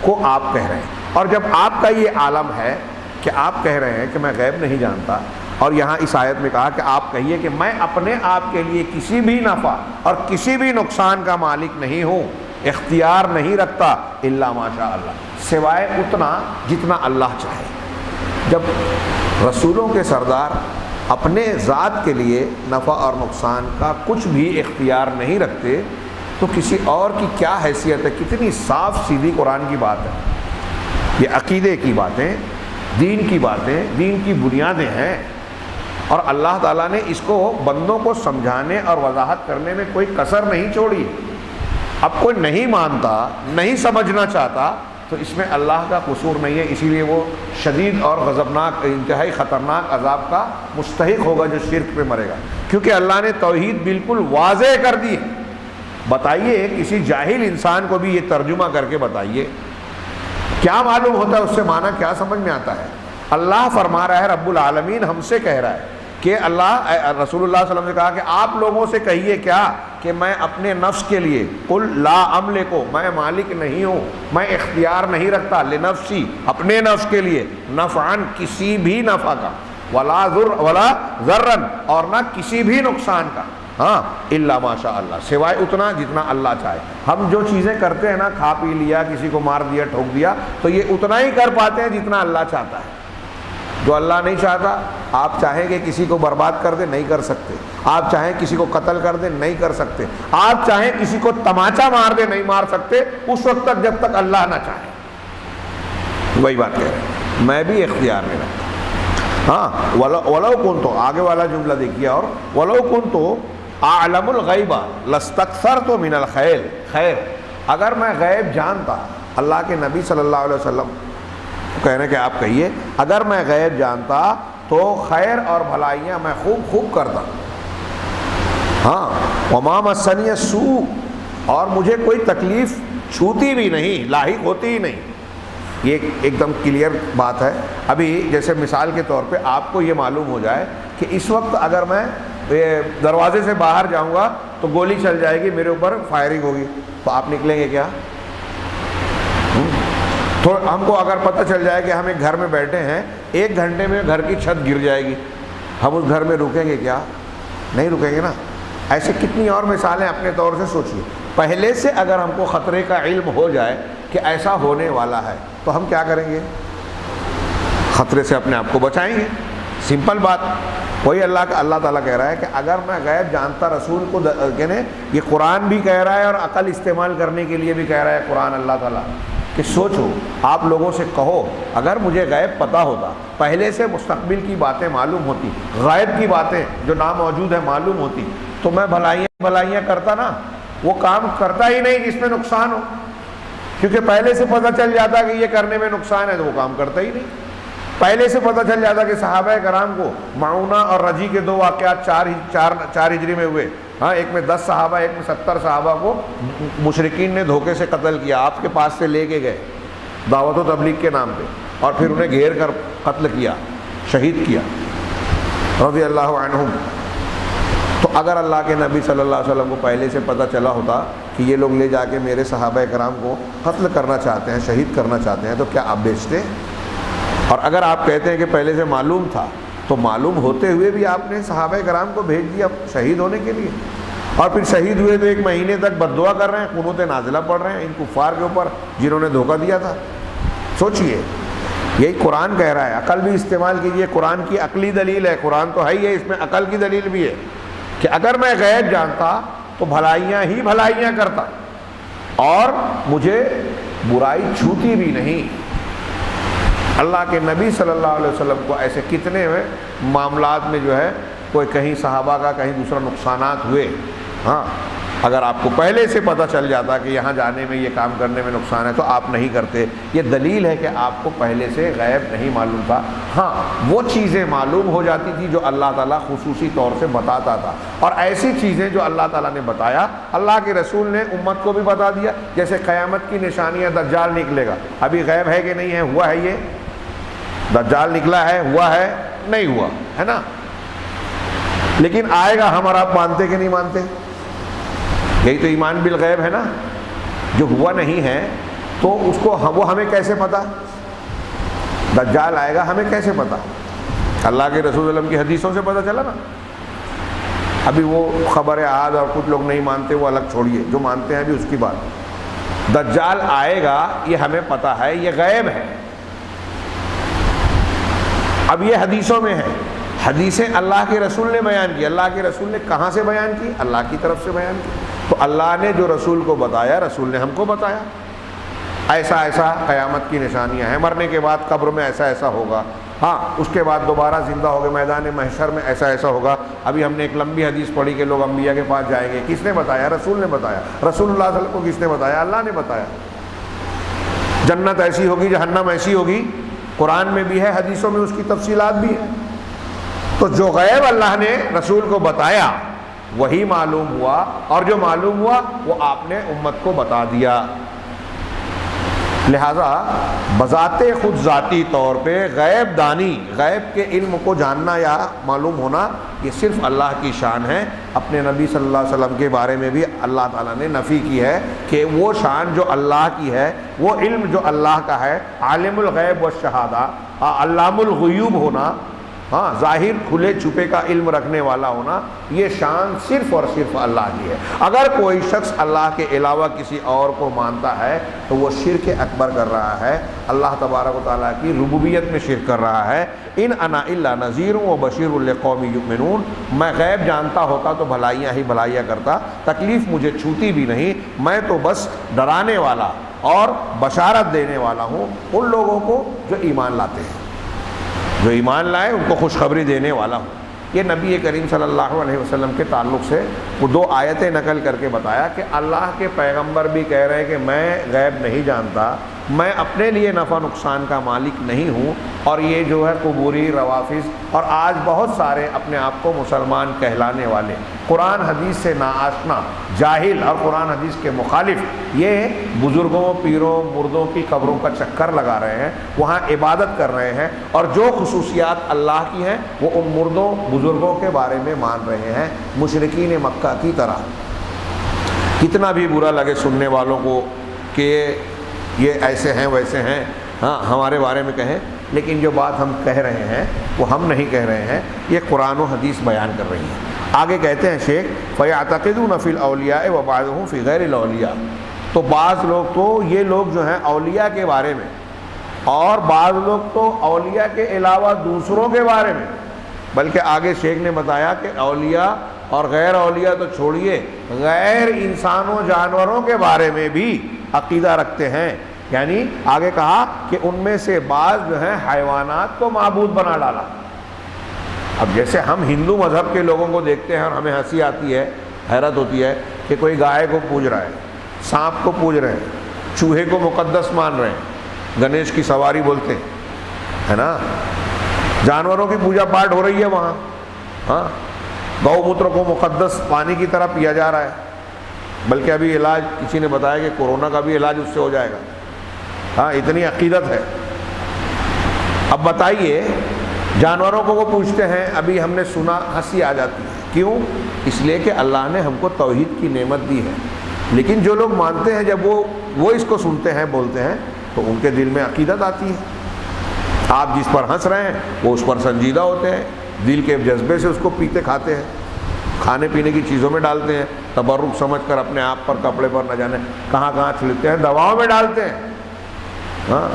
کو آپ کہہ رہے ہیں۔ اور جب آپ کا یہ عالم ہے کہ آپ کہہ رہے ہیں کہ میں غیب نہیں جانتا، اور یہاں اس آیت میں کہا کہ آپ کہیے کہ میں اپنے آپ کے لیے کسی بھی نفع اور کسی بھی نقصان کا مالک نہیں ہوں، اختیار نہیں رکھتا الا ماشاء اللہ، سوائے اتنا جتنا اللہ چاہے۔ جب رسولوں کے سردار اپنے ذات کے لیے نفع اور نقصان کا کچھ بھی اختیار نہیں رکھتے، تو کسی اور کی کیا حیثیت ہے؟ کتنی صاف سیدھی قرآن کی بات ہے. یہ عقیدے کی باتیں، دین کی باتیں، دین کی بنیادیں ہیں، اور اللہ تعالیٰ نے اس کو بندوں کو سمجھانے اور وضاحت کرنے میں کوئی کسر نہیں چھوڑی. اب کوئی نہیں مانتا، نہیں سمجھنا چاہتا، تو اس میں اللہ کا قصور نہیں ہے، اسی لیے وہ شدید اور غضبناک، انتہائی خطرناک عذاب کا مستحق ہوگا جو شرک پہ مرے گا. کیونکہ اللہ نے توحید بالکل واضح کر دی ہے. بتائیے کسی جاہل انسان کو بھی یہ ترجمہ کر کے بتائیے، کیا معلوم ہوتا ہے اس سے؟ معنی کیا سمجھ میں آتا ہے؟ اللہ فرما رہا ہے، رب العالمین ہم سے کہہ رہا ہے کہ اللہ، رسول اللہ صلی اللہ علیہ وسلم نے کہا کہ آپ لوگوں سے کہیے کیا کہ میں اپنے نفس کے لیے، قل لا املک، میں مالک نہیں ہوں، میں اختیار نہیں رکھتا، لنفسی، اپنے نفس کے لیے، نفعن، کسی بھی نفع کا، ولا ضرن، اور نہ کسی بھی نقصان کا، ہاں، الا ماشاء اللہ، سوائے اتنا جتنا اللہ چاہے. ہم جو چیزیں کرتے ہیں نا، کھا پی لیا، کسی کو مار دیا، ٹھوک دیا، تو یہ اتنا ہی کر پاتے ہیں جتنا اللہ چاہتا ہے. جو اللہ نہیں چاہتا، آپ چاہیں کہ کسی کو برباد کر دیں، نہیں کر سکتے. آپ چاہیں کسی کو قتل کر دیں، نہیں کر سکتے. آپ چاہیں کسی کو تماچا مار دیں، نہیں مار سکتے اس وقت تک جب تک اللہ نہ چاہے. وہی بات کہہ رہے ہیں، میں بھی اختیار میں رکھتا. ہاں، ولو کنت، آگے والا جملہ دیکھیے، اور ولو کنت اعلم الغیب لاستکثرت من الخیر، خیر، اگر میں غیب جانتا، اللہ کے نبی صلی اللہ علیہ وسلم کہہ رہے کہ آپ کہیے، اگر میں غیب جانتا تو خیر اور بھلائیاں میں خوب کرتا. ہاں، وما مسنی السوء، اور مجھے کوئی تکلیف چھوتی بھی نہیں، لاحق ہوتی ہی نہیں. یہ ایک دم کلیئر بات ہے. ابھی جیسے مثال کے طور پہ آپ کو یہ معلوم ہو جائے کہ اس وقت اگر میں دروازے سے باہر جاؤں گا تو گولی چل جائے گی، میرے اوپر فائرنگ ہوگی، تو آپ نکلیں گے کیا؟ تو ہم کو اگر پتہ چل جائے کہ ہم ایک گھر میں بیٹھے ہیں، 1 گھنٹے میں گھر کی چھت گر جائے گی، ہم اس گھر میں رکیں گے کیا؟ نہیں رکیں گے نا. ایسے کتنی اور مثالیں اپنے طور سے سوچیے. پہلے سے اگر ہم کو خطرے کا علم ہو جائے کہ ایسا ہونے والا ہے تو ہم کیا کریں گے؟ خطرے سے اپنے آپ کو بچائیں گے. سمپل بات. وہی اللہ تعالیٰ کہہ رہا ہے کہ اگر میں غیب جانتا، رسول کو کہنے، یہ قرآن بھی کہہ رہا ہے اور عقل استعمال کرنے کے لیے بھی کہہ رہا ہے قرآن اللہ تعالیٰ، کہ سوچو، آپ لوگوں سے کہو، اگر مجھے غیب پتہ ہوتا، پہلے سے مستقبل کی باتیں معلوم ہوتی، غائب کی باتیں جو ناموجود ہیں معلوم ہوتی، تو میں بھلائیاں کرتا نا. وہ کام کرتا ہی نہیں جس میں نقصان ہو، کیونکہ پہلے سے پتہ چل جاتا کہ یہ کرنے میں نقصان ہے تو وہ کام کرتا ہی نہیں. پہلے سے پتہ چل جاتا کہ صحابہ کرام کو معونہ اور رجی کے 2 واقعات 4 ہجری میں ہوئے. ہاں، ایک میں 10 صحابہ، ایک میں 70 صحابہ کو مشرکین نے دھوکے سے قتل کیا، آپ کے پاس سے لے کے گئے دعوت و تبلیغ کے نام پہ، اور پھر انہیں گھیر کر قتل کیا، شہید کیا رضی اللہ عنہم. تو اگر اللہ کے نبی صلی اللہ علیہ وسلم کو پہلے سے پتہ چلا ہوتا کہ یہ لوگ لے جا کے میرے صحابہ کرام کو قتل کرنا چاہتے ہیں، شہید کرنا چاہتے ہیں، تو کیا آپ بیچتے؟ اور اگر آپ کہتے ہیں کہ پہلے سے معلوم تھا، تو معلوم ہوتے ہوئے بھی آپ نے صحابہ کرام کو بھیج دیا شہید ہونے کے لیے، اور پھر شہید ہوئے تو 1 مہینے تک بد دعا کر رہے ہیں، قنوت نازلہ پڑھ رہے ہیں ان کفار کے اوپر جنہوں نے دھوکہ دیا تھا. سوچئے، یہی قرآن کہہ رہا ہے. عقل بھی استعمال کیجئے، قرآن کی عقلی دلیل ہے، قرآن تو ہے ہی ہے، اس میں عقل کی دلیل بھی ہے کہ اگر میں غیب جانتا تو بھلائیاں ہی بھلائیاں کرتا، اور مجھے برائی چھوتی بھی نہیں. اللہ کے نبی صلی اللہ علیہ وسلم کو ایسے کتنے معاملات میں جو ہے کوئی کہیں صحابہ کا کہیں دوسرا نقصانات ہوئے. ہاں، اگر آپ کو پہلے سے پتہ چل جاتا کہ یہاں جانے میں، یہ کام کرنے میں نقصان ہے، تو آپ نہیں کرتے. یہ دلیل ہے کہ آپ کو پہلے سے غیب نہیں معلوم تھا. ہاں، وہ چیزیں معلوم ہو جاتی تھی جو اللہ تعالیٰ خصوصی طور سے بتاتا تھا، اور ایسی چیزیں جو اللہ تعالیٰ نے بتایا، اللہ کے رسول نے امت کو بھی بتا دیا. جیسے قیامت کی نشانیاں، دجال نکلے گا، ابھی غیب ہے کہ نہیں ہے؟ ہوا ہے. یہ دجال نکلا ہے، ہوا ہے؟ نہیں ہوا ہے نا، لیکن آئے گا. ہم اور آپ مانتے کہ نہیں مانتے؟ یہی تو ایمان بالغیب ہے نا. جو ہوا نہیں ہے تو اس کو وہ ہمیں کیسے پتا؟ دجال آئے گا، ہمیں کیسے پتا؟ اللہ کے رسول صلی اللہ علیہ وسلم کی حدیثوں سے پتا چلا نا. ابھی وہ خبر احاد اور کچھ لوگ نہیں مانتے، وہ الگ چھوڑیے، جو مانتے ہیں ابھی اس کی بات. دجال آئے گا یہ ہمیں پتا ہے، یہ غیب ہے. اب یہ حدیثوں میں ہے، حدیثیں اللہ کے رسول نے بیان کی. اللہ کے رسول نے کہاں سے بیان کی؟ اللہ کی طرف سے بیان کی. تو اللہ نے جو رسول کو بتایا، رسول نے ہم کو بتایا، ایسا ایسا قیامت کی نشانیاں ہیں، مرنے کے بعد قبر میں ایسا ایسا ہوگا، ہاں اس کے بعد دوبارہ زندہ ہو گئے میدان محشر میں ایسا ایسا ہوگا۔ ابھی ہم نے ایک لمبی حدیث پڑھی کہ لوگ انبیاء کے پاس جائیں گے، کس نے بتایا؟ رسول نے بتایا۔ رسول اللہ صلی اللہ علیہ وسلم کو کس نے بتایا؟ اللہ نے بتایا۔ جنت ایسی ہوگی، جہنم ایسی ہوگی، قرآن میں بھی ہے، حدیثوں میں اس کی تفصیلات بھی ہیں۔ تو جو غیب اللہ نے رسول کو بتایا وہی معلوم ہوا، اور جو معلوم ہوا وہ آپ نے امت کو بتا دیا۔ لہذا بذات خود ذاتی طور پہ غیب دانی، غیب کے علم کو جاننا یا معلوم ہونا، یہ صرف اللہ کی شان ہے۔ اپنے نبی صلی اللہ علیہ وسلم کے بارے میں بھی اللہ تعالیٰ نے نفی کی ہے کہ وہ شان جو اللہ کی ہے، وہ علم جو اللہ کا ہے، عالم الغیب والشہادہ، علام الغیوب ہونا، ہاں ظاہر کھلے چھپے کا علم رکھنے والا ہونا، یہ شان صرف اور صرف اللہ کی ہے۔ اگر کوئی شخص اللہ کے علاوہ کسی اور کو مانتا ہے تو وہ شرک اکبر کر رہا ہے، اللہ تبارک و تعالیٰ کی ربوبیت میں شرک کر رہا ہے۔ ان انا الا نذیر و بشیر لقوم یؤمنون، میں غیب جانتا ہوتا تو بھلائیاں ہی بھلائیاں کرتا، تکلیف مجھے چھوتی بھی نہیں، میں تو بس ڈرانے والا اور بشارت دینے والا ہوں ان لوگوں کو جو ایمان لاتے ہیں، جو ایمان لائے ان کو خوشخبری دینے والا ہوں۔ یہ نبی کریم صلی اللہ علیہ وسلم کے تعلق سے وہ دو آیتیں نقل کر کے بتایا کہ اللہ کے پیغمبر بھی کہہ رہے ہیں کہ میں غیب نہیں جانتا، میں اپنے لیے نفع نقصان کا مالک نہیں ہوں، اور یہ جو ہے قبوری روافظ اور آج بہت سارے اپنے آپ کو مسلمان کہلانے والے قرآن حدیث سے ناآشنا جاہل اور قرآن حدیث کے مخالف، یہ بزرگوں پیروں مردوں کی قبروں کا چکر لگا رہے ہیں، وہاں عبادت کر رہے ہیں، اور جو خصوصیات اللہ کی ہیں وہ ان مردوں بزرگوں کے بارے میں مان رہے ہیں، مشرکین مکہ کی طرح۔ کتنا بھی برا لگے سننے والوں کو کہ یہ ایسے ہیں ویسے ہیں، ہاں ہمارے بارے میں کہیں، لیکن جو بات ہم کہہ رہے ہیں وہ ہم نہیں کہہ رہے ہیں، یہ قرآن و حدیث بیان کر رہی ہیں۔ آگے کہتے ہیں شیخ فَيَعْتَقِدُونَ فِي الْأَوْلِيَاءِ وَبَعْضُهُمْ فِي غَيْرِ الْأَوْلِيَاءِ، تو بعض لوگ تو یہ لوگ جو ہیں اولیاء کے بارے میں، اور بعض لوگ تو اولیاء کے علاوہ دوسروں کے بارے میں، بلکہ آگے شیخ نے بتایا کہ اولیاء اور غیر اولیاء تو چھوڑیے، غیر انسانوں جانوروں کے بارے میں بھی عقیدہ رکھتے ہیں۔ یعنی آگے کہا کہ ان میں سے بعض جو ہیں حیوانات کو معبود بنا ڈالا۔ اب جیسے ہم ہندو مذہب کے لوگوں کو دیکھتے ہیں اور ہمیں ہنسی آتی ہے، حیرت ہوتی ہے کہ کوئی گائے کو پوج رہا ہے، سانپ کو پوج رہے ہیں، چوہے کو مقدس مان رہے ہیں، گنیش کی سواری بولتے ہیں، ہے نا، جانوروں کی پوجا پاٹ ہو رہی ہے وہاں، ہاں گو موتر کو مقدس پانی کی طرح پیا جا رہا ہے، بلکہ ابھی علاج کسی نے بتایا کہ کورونا کا بھی علاج اس سے ہو جائے گا، ہاں اتنی عقیدت ہے۔ اب بتائیے جانوروں کو وہ پوچھتے ہیں، ابھی ہم نے سنا ہنسی آ جاتی ہے، کیوں؟ اس لیے کہ اللہ نے ہم کو توحید کی نعمت دی ہے، لیکن جو لوگ مانتے ہیں جب وہ اس کو سنتے ہیں بولتے ہیں تو ان کے دل میں عقیدت آتی ہے۔ آپ جس پر ہنس رہے ہیں وہ اس پر سنجیدہ ہوتے ہیں، دل کے جذبے سے اس کو پیتے کھاتے ہیں، کھانے پینے کی چیزوں میں ڈالتے ہیں، تبرک سمجھ کر اپنے آپ پر کپڑے پر نہ جانے کہاں کہاں چھڑکتے ہیں، دواؤں میں ڈالتے ہیں۔ ہاں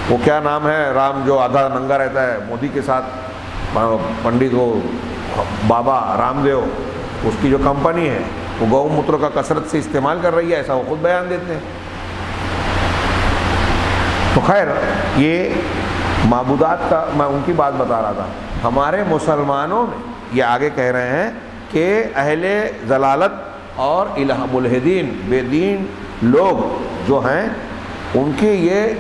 وہ کیا نام ہے، رام جو آدھا ننگا رہتا ہے مودی کے ساتھ، پنڈت وہ بابا رام دیو، اس کی جو کمپنی ہے وہ گو موتر کا کثرت سے استعمال کر رہی ہے، ایسا وہ خود بیان دیتے ہیں۔ تو خیر یہ معبودات کا میں ان کی بات بتا رہا تھا۔ ہمارے مسلمانوں میں یہ آگے کہہ رہے ہیں کہ اہل ضلالت اور ملحدین بے دین لوگ جو ہیں ان کی یہ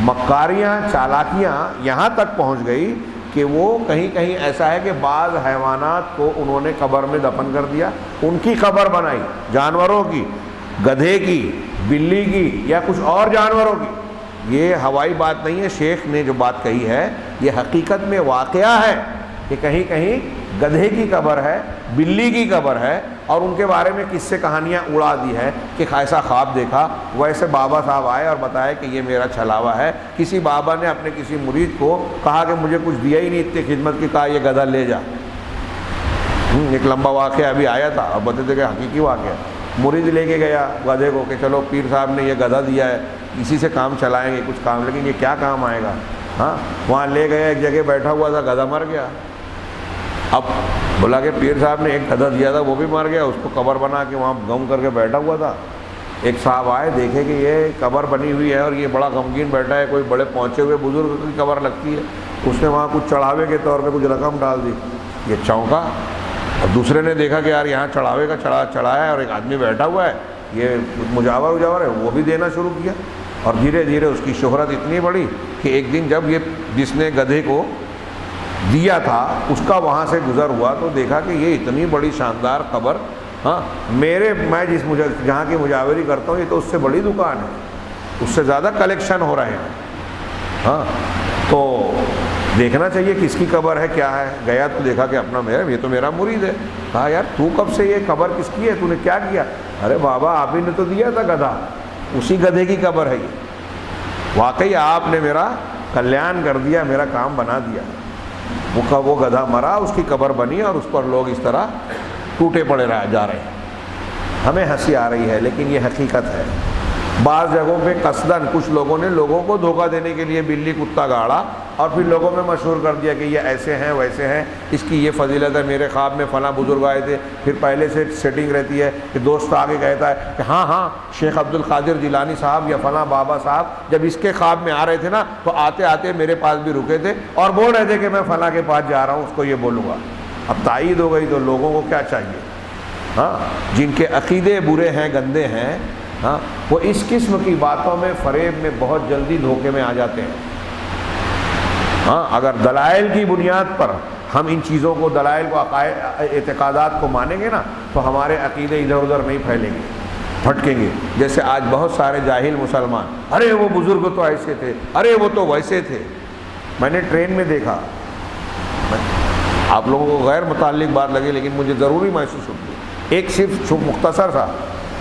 مکاریاں چالاکیاں یہاں تک پہنچ گئی کہ وہ کہیں کہیں ایسا ہے کہ بعض حیوانات کو انہوں نے قبر میں دفن کر دیا، ان کی قبر بنائی، جانوروں کی، گدھے کی، بلی کی یا کچھ اور جانوروں کی۔ یہ ہوائی بات نہیں ہے، شیخ نے جو بات کہی ہے یہ حقیقت میں واقعہ ہے کہ کہیں کہیں گدھے کی قبر ہے، بلی کی قبر ہے، اور ان کے بارے میں کس سے کہانیاں اڑا دی ہے کہ ایسا خواب دیکھا، ویسے بابا صاحب آئے اور بتایا کہ یہ میرا چھلاوا ہے۔ کسی بابا نے اپنے کسی مرید کو کہا کہ مجھے کچھ دیا ہی نہیں اتنی خدمت کی، کہا یہ گدھا لے جا۔ ایک لمبا واقعہ ابھی آیا تھا، اب بتاتے کہ حقیقی واقعہ، مرید لے کے گیا گدھے کو کہ چلو پیر صاحب نے یہ گدھا دیا ہے، اسی سے کام چلائیں گے کچھ کام، لیکن یہ کیا کام آئے گا۔ ہاں وہاں لے گیا، ایک جگہ بیٹھا ہوا تھا، گدھا مر گیا۔ اب بولا کہ پیر صاحب نے ایک گدھا دیا تھا وہ بھی مر گیا، اس کو قبر بنا کے وہاں غم کر کے بیٹھا ہوا تھا۔ ایک صاحب آئے، دیکھے کہ یہ قبر بنی ہوئی ہے اور یہ بڑا غمگین بیٹھا ہے، کوئی بڑے پہنچے ہوئے بزرگ کی قبر لگتی ہے، اس نے وہاں کچھ چڑھاوے کے طور پہ کچھ رقم ڈال دی۔ یہ چونکا، اور دوسرے نے دیکھا کہ یار یہاں چڑھاوے کا چڑھایا ہے اور ایک آدمی بیٹھا ہوا ہے، یہ مجاور ہے، وہ بھی دینا شروع کیا، اور دھیرے دھیرے اس کی شہرت اتنی بڑی کہ ایک دن جب یہ جس نے گدھے کو دیا تھا اس کا وہاں سے گزر ہوا تو دیکھا کہ یہ اتنی بڑی شاندار قبر، ہاں میں جہاں کی مجاوری کرتا ہوں یہ تو اس سے بڑی دکان ہے، اس سے زیادہ کلیکشن ہو رہے ہیں، ہاں تو دیکھنا چاہیے کس کی قبر ہے کیا ہے۔ گیا تو دیکھا کہ اپنا یہ تو میرا مرید ہے۔ کہا یار تو کب سے، یہ قبر کس کی ہے، تو نے کیا کیا؟ ارے بابا آپ ہی نے تو دیا تھا گدھا، اسی گدھے کی قبر ہے یہ۔ واقعی آپ نے میرا کلیان کر دیا، میرا کام بنا دیا۔ وہ گدھا مرا، اس کی قبر بنی اور اس پر لوگ اس طرح ٹوٹے پڑے جا رہے ہیں۔ ہمیں ہنسی آ رہی ہے لیکن یہ حقیقت ہے۔ بعض جگہوں پہ قصداً کچھ لوگوں نے لوگوں کو دھوکہ دینے کے لیے بلی کتا گاڑا اور پھر لوگوں میں مشہور کر دیا کہ یہ ایسے ہیں ویسے ہیں، اس کی یہ فضیلت ہے، میرے خواب میں فلاں بزرگ آئے تھے۔ پھر پہلے سے سیٹنگ رہتی ہے کہ دوست آگے کہتا ہے کہ ہاں شیخ عبد القادر جیلانی صاحب یا فلاں بابا صاحب جب اس کے خواب میں آ رہے تھے نا تو آتے آتے میرے پاس بھی رکے تھے اور بول رہے تھے کہ میں فلاں کے پاس جا رہا ہوں، اس کو یہ بولوں گا۔ اب تائید ہو گئی تو لوگوں کو کیا چاہیے؟ ہاں جن کے عقیدے برے ہیں، گندے ہیں، ہاں وہ اس قسم کی باتوں میں، فریب میں بہت جلدی دھوکے میں آ جاتے ہیں۔ ہاں اگر دلائل کی بنیاد پر ہم ان چیزوں کو، دلائل کو، اعتقادات کو مانیں گے نا تو ہمارے عقیدے ادھر ادھر نہیں پھیلیں گے، بھٹکیں گے۔ جیسے آج بہت سارے جاہل مسلمان، ارے وہ بزرگ تو ایسے تھے، ارے وہ تو ویسے تھے۔ میں نے ٹرین میں دیکھا، آپ لوگوں کو غیر متعلق بات لگی لیکن مجھے ضروری محسوس ہوتی ہے، ایک صرف مختصر سا،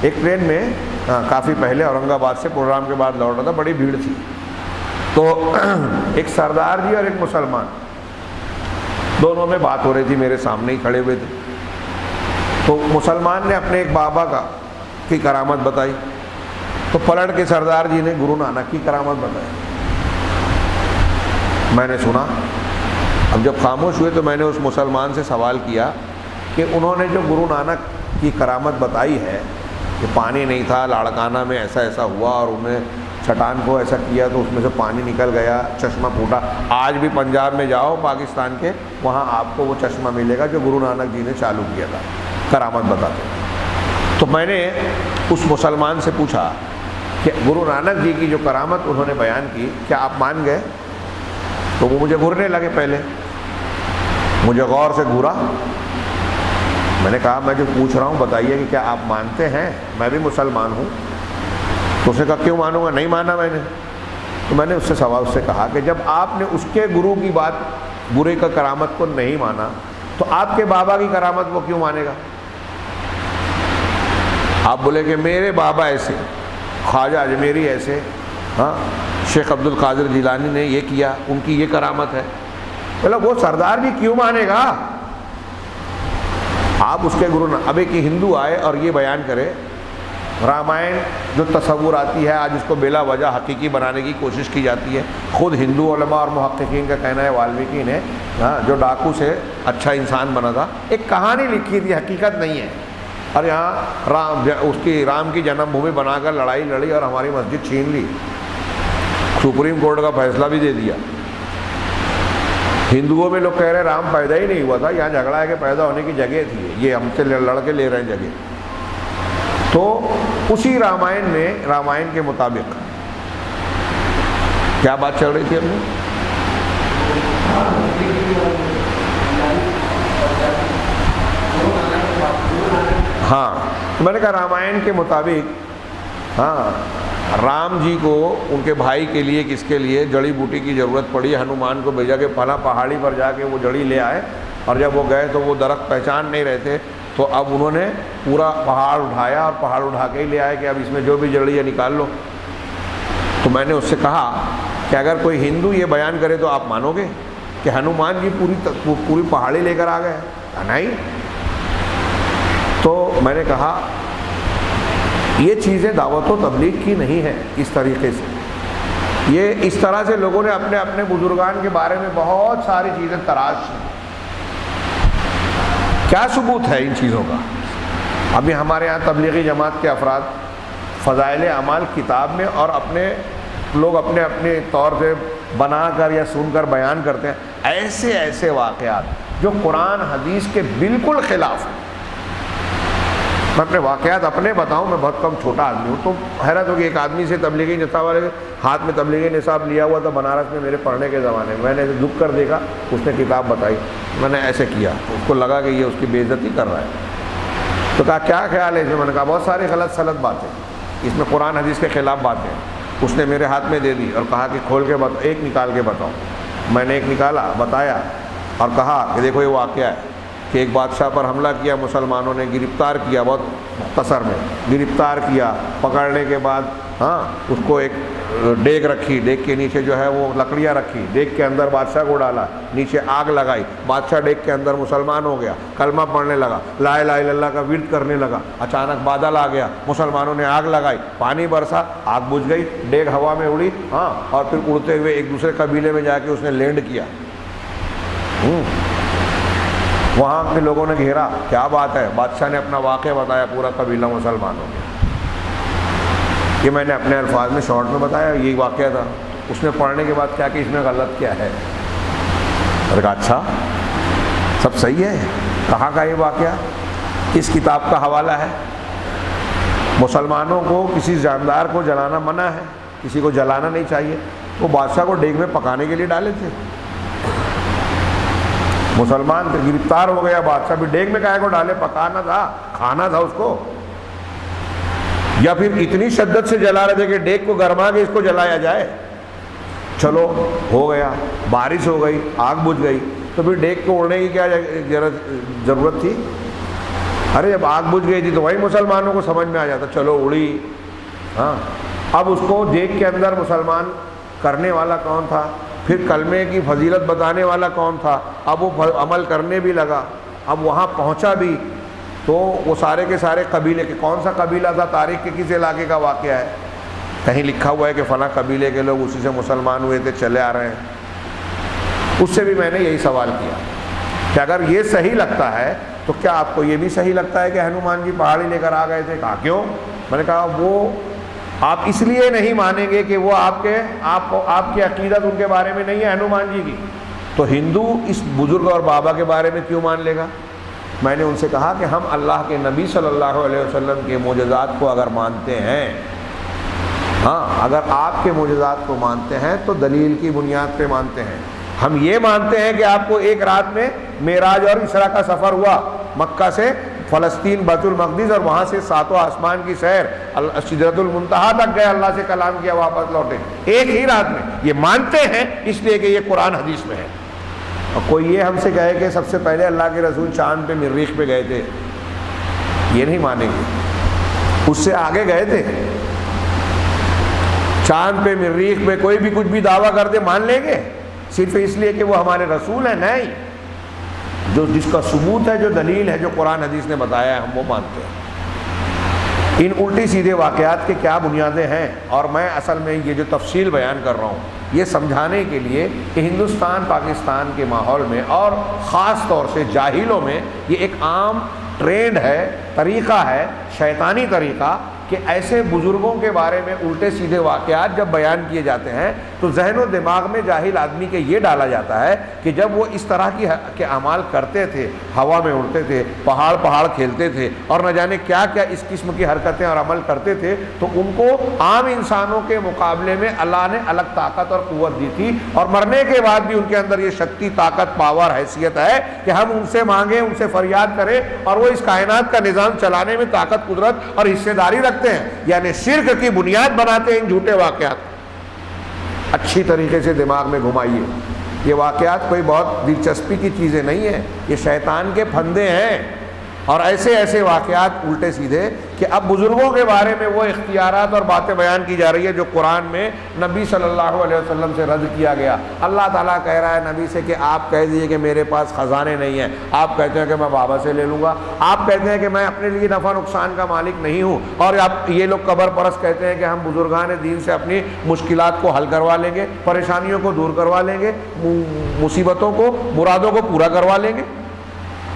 ایک ٹرین میں کافی پہلے اورنگ آباد سے پروگرام کے بعد لوٹ رہا تھا، بڑی بھیڑ تھی، تو ایک سردار جی اور ایک مسلمان دونوں میں بات ہو رہی تھی، میرے سامنے ہی کھڑے ہوئے تھے۔ تو مسلمان نے اپنے ایک بابا کی کرامت بتائی تو پلٹ کے سردار جی نے گرو نانک کی کرامت بتائی۔ میں نے سنا، اب جب خاموش ہوئے تو میں نے اس مسلمان سے سوال کیا کہ انہوں نے جو گرو نانک کی کرامت بتائی ہے کہ پانی نہیں تھا، لاڑکانہ میں ایسا ایسا ہوا اور انہیں چٹان کو ایسا کیا تو اس میں سے پانی نکل گیا، چشمہ پھوٹا۔ آج بھی پنجاب میں جاؤ پاکستان کے، وہاں آپ کو وہ چشمہ ملے گا جو گرو نانک جی نے چالو کیا تھا، کرامت بتاتے۔ تو میں نے اس مسلمان سے پوچھا کہ گرو نانک جی کی جو کرامت انہوں نے بیان کی کیا آپ مان گئے؟ تو وہ مجھے گھورنے لگے، پہلے مجھے غور سے گھورا۔ میں نے کہا میں جو پوچھ رہا ہوں بتائیے کہ کیا آپ مانتے ہیں؟ میں بھی مسلمان ہوں۔ تو اس نے کہا کیوں مانوں گا؟ نہیں مانا میں نے۔ تو میں نے اس سے کہا کہ جب آپ نے اس کے گرو کی بات، برے کا کرامت کو نہیں مانا تو آپ کے بابا کی کرامت وہ کیوں مانے گا؟ آپ بولے کہ میرے بابا ایسے، خواجہ اجمیری ایسے، ہاں شیخ عبد القادر جیلانی نے یہ کیا، ان کی یہ کرامت ہے۔ بولا وہ سردار جی کیوں مانے گا؟ آپ اس کے گرو نہ۔ اب ایک ہندو آئے اور یہ بیان کرے، رامائن جو تصور آتی ہے آج اس کو بلا وجہ حقیقی بنانے کی کوشش کی جاتی ہے۔ خود ہندو علماء اور محققین کا کہنا ہے والمیکی نے جو ڈاکو سے اچھا انسان بنا تھا، ایک کہانی لکھی تھی، حقیقت نہیں ہے، اور یہاں رام کی جنم بھومی بنا کر لڑائی لڑی اور ہماری مسجد چھین لی، سپریم کورٹ کا فیصلہ بھی دے دیا۔ ہندوؤں میں لوگ کہہ رہے رام پیدا ہی نہیں ہوا تھا، یہاں جھگڑا ہے کہ پیدا ہونے کی جگہ تھی، یہ ہم سے لڑ کے لے رہے ہیں جگہ۔ تو اسی رامائن میں، رامائن کے مطابق کیا بات چل رہی تھی ہم نے؟ ہاں میں نے کہا رامائن کے مطابق ہاں رام جی کو ان کے بھائی کے لیے، کس کے لیے جڑی بوٹی کی ضرورت پڑی، ہنومان کو بھیجا کہ فلاں پہاڑی پر جا کے وہ جڑی لے آئے، اور جب وہ گئے تو وہ درخت پہچان نہیں رہے تھے، تو اب انہوں نے پورا پہاڑ اٹھایا اور پہاڑ اٹھا کے ہی لے آئے کہ اب اس میں جو بھی جڑی ہے نکال لو۔ تو میں نے اس سے کہا کہ اگر کوئی ہندو یہ بیان کرے تو آپ مانو گے کہ ہنومان جی پوری پہاڑی لے کر آ گئے؟ نہیں۔ تو میں نے کہا یہ چیزیں دعوت و تبلیغ کی نہیں ہے اس طریقے سے۔ یہ اس طرح سے لوگوں نے اپنے اپنے بزرگان کے بارے میں بہت ساری چیزیں تراش کی۔ کیا ثبوت ہے ان چیزوں کا؟ ابھی ہمارے یہاں تبلیغی جماعت کے افراد فضائل اعمال کتاب میں اور اپنے لوگ اپنے اپنے طور سے بنا کر یا سن کر بیان کرتے ہیں ایسے ایسے واقعات جو قرآن حدیث کے بالکل خلاف ہیں۔ میں اپنے واقعات اپنے بتاؤں، میں بہت کم چھوٹا آدمی ہوں، تو حیرت ہوگی ایک آدمی سے تبلیغی نصاب والے ہاتھ میں تبلیغی نصاب لیا ہوا تھا بنارس میں میرے پڑھنے کے زمانے میں نے دکھ کر دیکھا، اس نے کتاب بتائی، میں نے ایسے کیا، اس کو لگا کہ یہ اس کی بے عزتی کر رہا ہے، تو کہا کیا خیال ہے اس میں؟ میں نے کہا بہت ساری غلط سلط باتیں، اس میں قرآن حدیث کے خلاف باتیں۔ اس نے میرے ہاتھ میں دے دی اور کہا کہ کھول کے بتاؤ، ایک نکال کے بتاؤ۔ میں نے ایک نکالا، بتایا اور کہا کہ دیکھو یہ واقعہ ہے کہ ایک بادشاہ پر حملہ کیا مسلمانوں نے، گرفتار کیا، بہت مختصر میں گرفتار کیا، پکڑنے کے بعد اس کو ایک ڈیگ رکھی، ڈیگ کے نیچے جو ہے وہ لکڑیاں رکھی، ڈیگ کے اندر بادشاہ کو ڈالا، نیچے آگ لگائی، بادشاہ ڈیگ کے اندر مسلمان ہو گیا، کلمہ پڑھنے لگا، لا الہ الا اللہ کا ورد کرنے لگا، اچانک بادل آ گیا، مسلمانوں نے آگ لگائی، پانی برسا، آگ بجھ گئی، ڈیگ ہوا میں اڑی، اور پھر اڑتے ہوئے ایک دوسرے قبیلے میں جا کے اس نے لینڈ کیا۔ وہاں کے لوگوں نے گھیرا، کیا بات ہے؟ بادشاہ نے اپنا واقعہ بتایا، پورا قبیلہ مسلمان ہو گیا۔ یہ میں نے اپنے الفاظ میں شارٹ میں بتایا، یہ واقعہ تھا۔ اس نے پڑھنے کے بعد کیا کہ اس میں غلط کیا ہے؟ میں نے کہا اچھا سب صحیح ہے، کہاں کا یہ واقعہ؟ کس کتاب کا حوالہ ہے؟ مسلمانوں کو کسی جاندار کو جلانا منع ہے، کسی کو جلانا نہیں چاہیے، وہ بادشاہ کو ڈیگ میں پکانے کے لیے ڈالے تھے۔ مسلمان گرفتار ہو گیا، بادشاہ بھی ڈیگ میں کہے کو ڈالے، پکانا تھا، کھانا تھا اس کو، یا پھر اتنی شدت سے جلا رہے تھے کہ ڈیگ کو گرما کے اس کو جلایا جائے؟ چلو ہو گیا، بارش ہو گئی، آگ بجھ گئی، تو پھر ڈیگ کو اڑنے کی کیا ضرورت تھی؟ ارے جب آگ بجھ گئی تھی تو وہی مسلمانوں کو سمجھ میں آ جاتا، چلو اڑی۔ اب اس کو ڈیگ کے اندر مسلمان کرنے والا کون تھا؟ پھر کلمے کی فضیلت بتانے والا کون تھا؟ اب وہ عمل کرنے بھی لگا، اب وہاں پہنچا بھی تو وہ سارے کے سارے قبیلے کے، کون سا قبیلہ تھا؟ تاریخ کے کس علاقے کا واقعہ ہے؟ کہیں لکھا ہوا ہے کہ فلاں قبیلے کے لوگ اسی سے مسلمان ہوئے تھے، چلے آ رہے ہیں۔ اس سے بھی میں نے یہی سوال کیا کہ اگر یہ صحیح لگتا ہے تو کیا آپ کو یہ بھی صحیح لگتا ہے کہ ہنومان جی پہاڑی لے کر آ گئے تھے؟ کہا کیوں؟ میں نے کہا وہ آپ اس لیے نہیں مانیں گے کہ وہ آپ کی عقیدت ان کے بارے میں نہیں ہے ہنومان جی کی، تو ہندو اس بزرگ اور بابا کے بارے میں کیوں مان لے گا؟ میں نے ان سے کہا کہ ہم اللہ کے نبی صلی اللہ علیہ وسلم کے معجزات کو اگر مانتے ہیں، اگر آپ کے معجزات کو مانتے ہیں تو دلیل کی بنیاد پہ مانتے ہیں۔ ہم یہ مانتے ہیں کہ آپ کو ایک رات میں معراج اور اسراء کا سفر ہوا، مکہ سے فلسطین بیت المقدس، اور وہاں سے ساتوں آسمان کی سیر، سدرۃ المنتہا تک گئے، اللہ سے کلام کیا، واپس لوٹے ایک ہی رات میں۔ یہ مانتے ہیں اس لیے کہ یہ قرآن حدیث میں ہے۔ اور کوئی یہ ہم سے کہے کہ سب سے پہلے اللہ کے رسول چاند پہ مریخ پہ گئے تھے، یہ نہیں مانیں گے، اس سے آگے گئے تھے۔ چاند پہ مریخ پہ کوئی بھی کچھ بھی دعویٰ کر دے مان لیں گے صرف اس لیے کہ وہ ہمارے رسول ہیں؟ نہیں، جس کا ثبوت ہے، جو دلیل ہے، جو قرآن حدیث نے بتایا ہے، ہم وہ مانتے ہیں۔ ان الٹی سیدھے واقعات کے کیا بنیادیں ہیں؟ اور میں اصل میں یہ جو تفصیل بیان کر رہا ہوں یہ سمجھانے کے لیے کہ ہندوستان پاکستان کے ماحول میں اور خاص طور سے جاہلوں میں یہ ایک عام ٹرینڈ ہے، طریقہ ہے، شیطانی طریقہ، کہ ایسے بزرگوں کے بارے میں الٹے سیدھے واقعات جب بیان کیے جاتے ہیں تو ذہن و دماغ میں جاہل آدمی کے یہ ڈالا جاتا ہے کہ جب وہ اس طرح کے اعمال کرتے تھے، ہوا میں اڑتے تھے، پہاڑ کھیلتے تھے، اور نہ جانے کیا کیا اس قسم کی حرکتیں اور عمل کرتے تھے، تو ان کو عام انسانوں کے مقابلے میں اللہ نے الگ طاقت اور قوت دی تھی، اور مرنے کے بعد بھی ان کے اندر یہ شکتی، طاقت، پاور، حیثیت ہے کہ ہم ان سے مانگیں، ان سے فریاد کریں، اور وہ اس کائنات کا نظام چلانے میں طاقت، قدرت اور حصے داری رکھتے ہیں۔ یعنی شرک کی بنیاد بناتے ہیں ان جھوٹے واقعات۔ اچھی طریقے سے دماغ میں گھمائیے، یہ واقعات کوئی بہت دلچسپی کی چیزیں نہیں ہیں، یہ شیطان کے پھندے ہیں، اور ایسے ایسے واقعات الٹے سیدھے کہ اب بزرگوں کے بارے میں وہ اختیارات اور باتیں بیان کی جا رہی ہے جو قرآن میں نبی صلی اللہ علیہ وسلم سے رد کیا گیا۔ اللہ تعالیٰ کہہ رہا ہے نبی سے کہ آپ کہہ دیجئے کہ میرے پاس خزانے نہیں ہیں، آپ کہتے ہیں کہ میں بابا سے لے لوں گا، آپ کہتے ہیں کہ میں اپنے لیے نفع نقصان کا مالک نہیں ہوں، اور آپ یہ لوگ قبر پرست کہتے ہیں کہ ہم بزرگان دین سے اپنی مشکلات کو حل کروا لیں گے، پریشانیوں کو دور کروا لیں گے، مصیبتوں کو، مرادوں کو پورا کروا لیں گے۔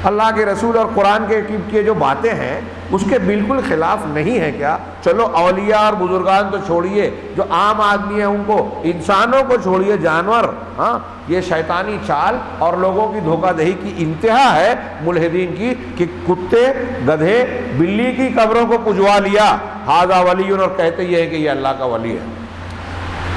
اللہ کے رسول اور قرآن کے جو باتیں ہیں اس کے بالکل خلاف نہیں ہے کیا؟ چلو اولیاء اور بزرگان تو چھوڑیے، جو عام آدمی ہیں ان کو، انسانوں کو چھوڑیے، جانور، ہاں یہ شیطانی چال اور لوگوں کی دھوکہ دہی کی انتہا ہے ملحدین کی کہ کتے، گدھے، بلی کی قبروں کو پجوا لیا، ھذا ولی، اور کہتے یہ ہے کہ یہ اللہ کا ولی ہے۔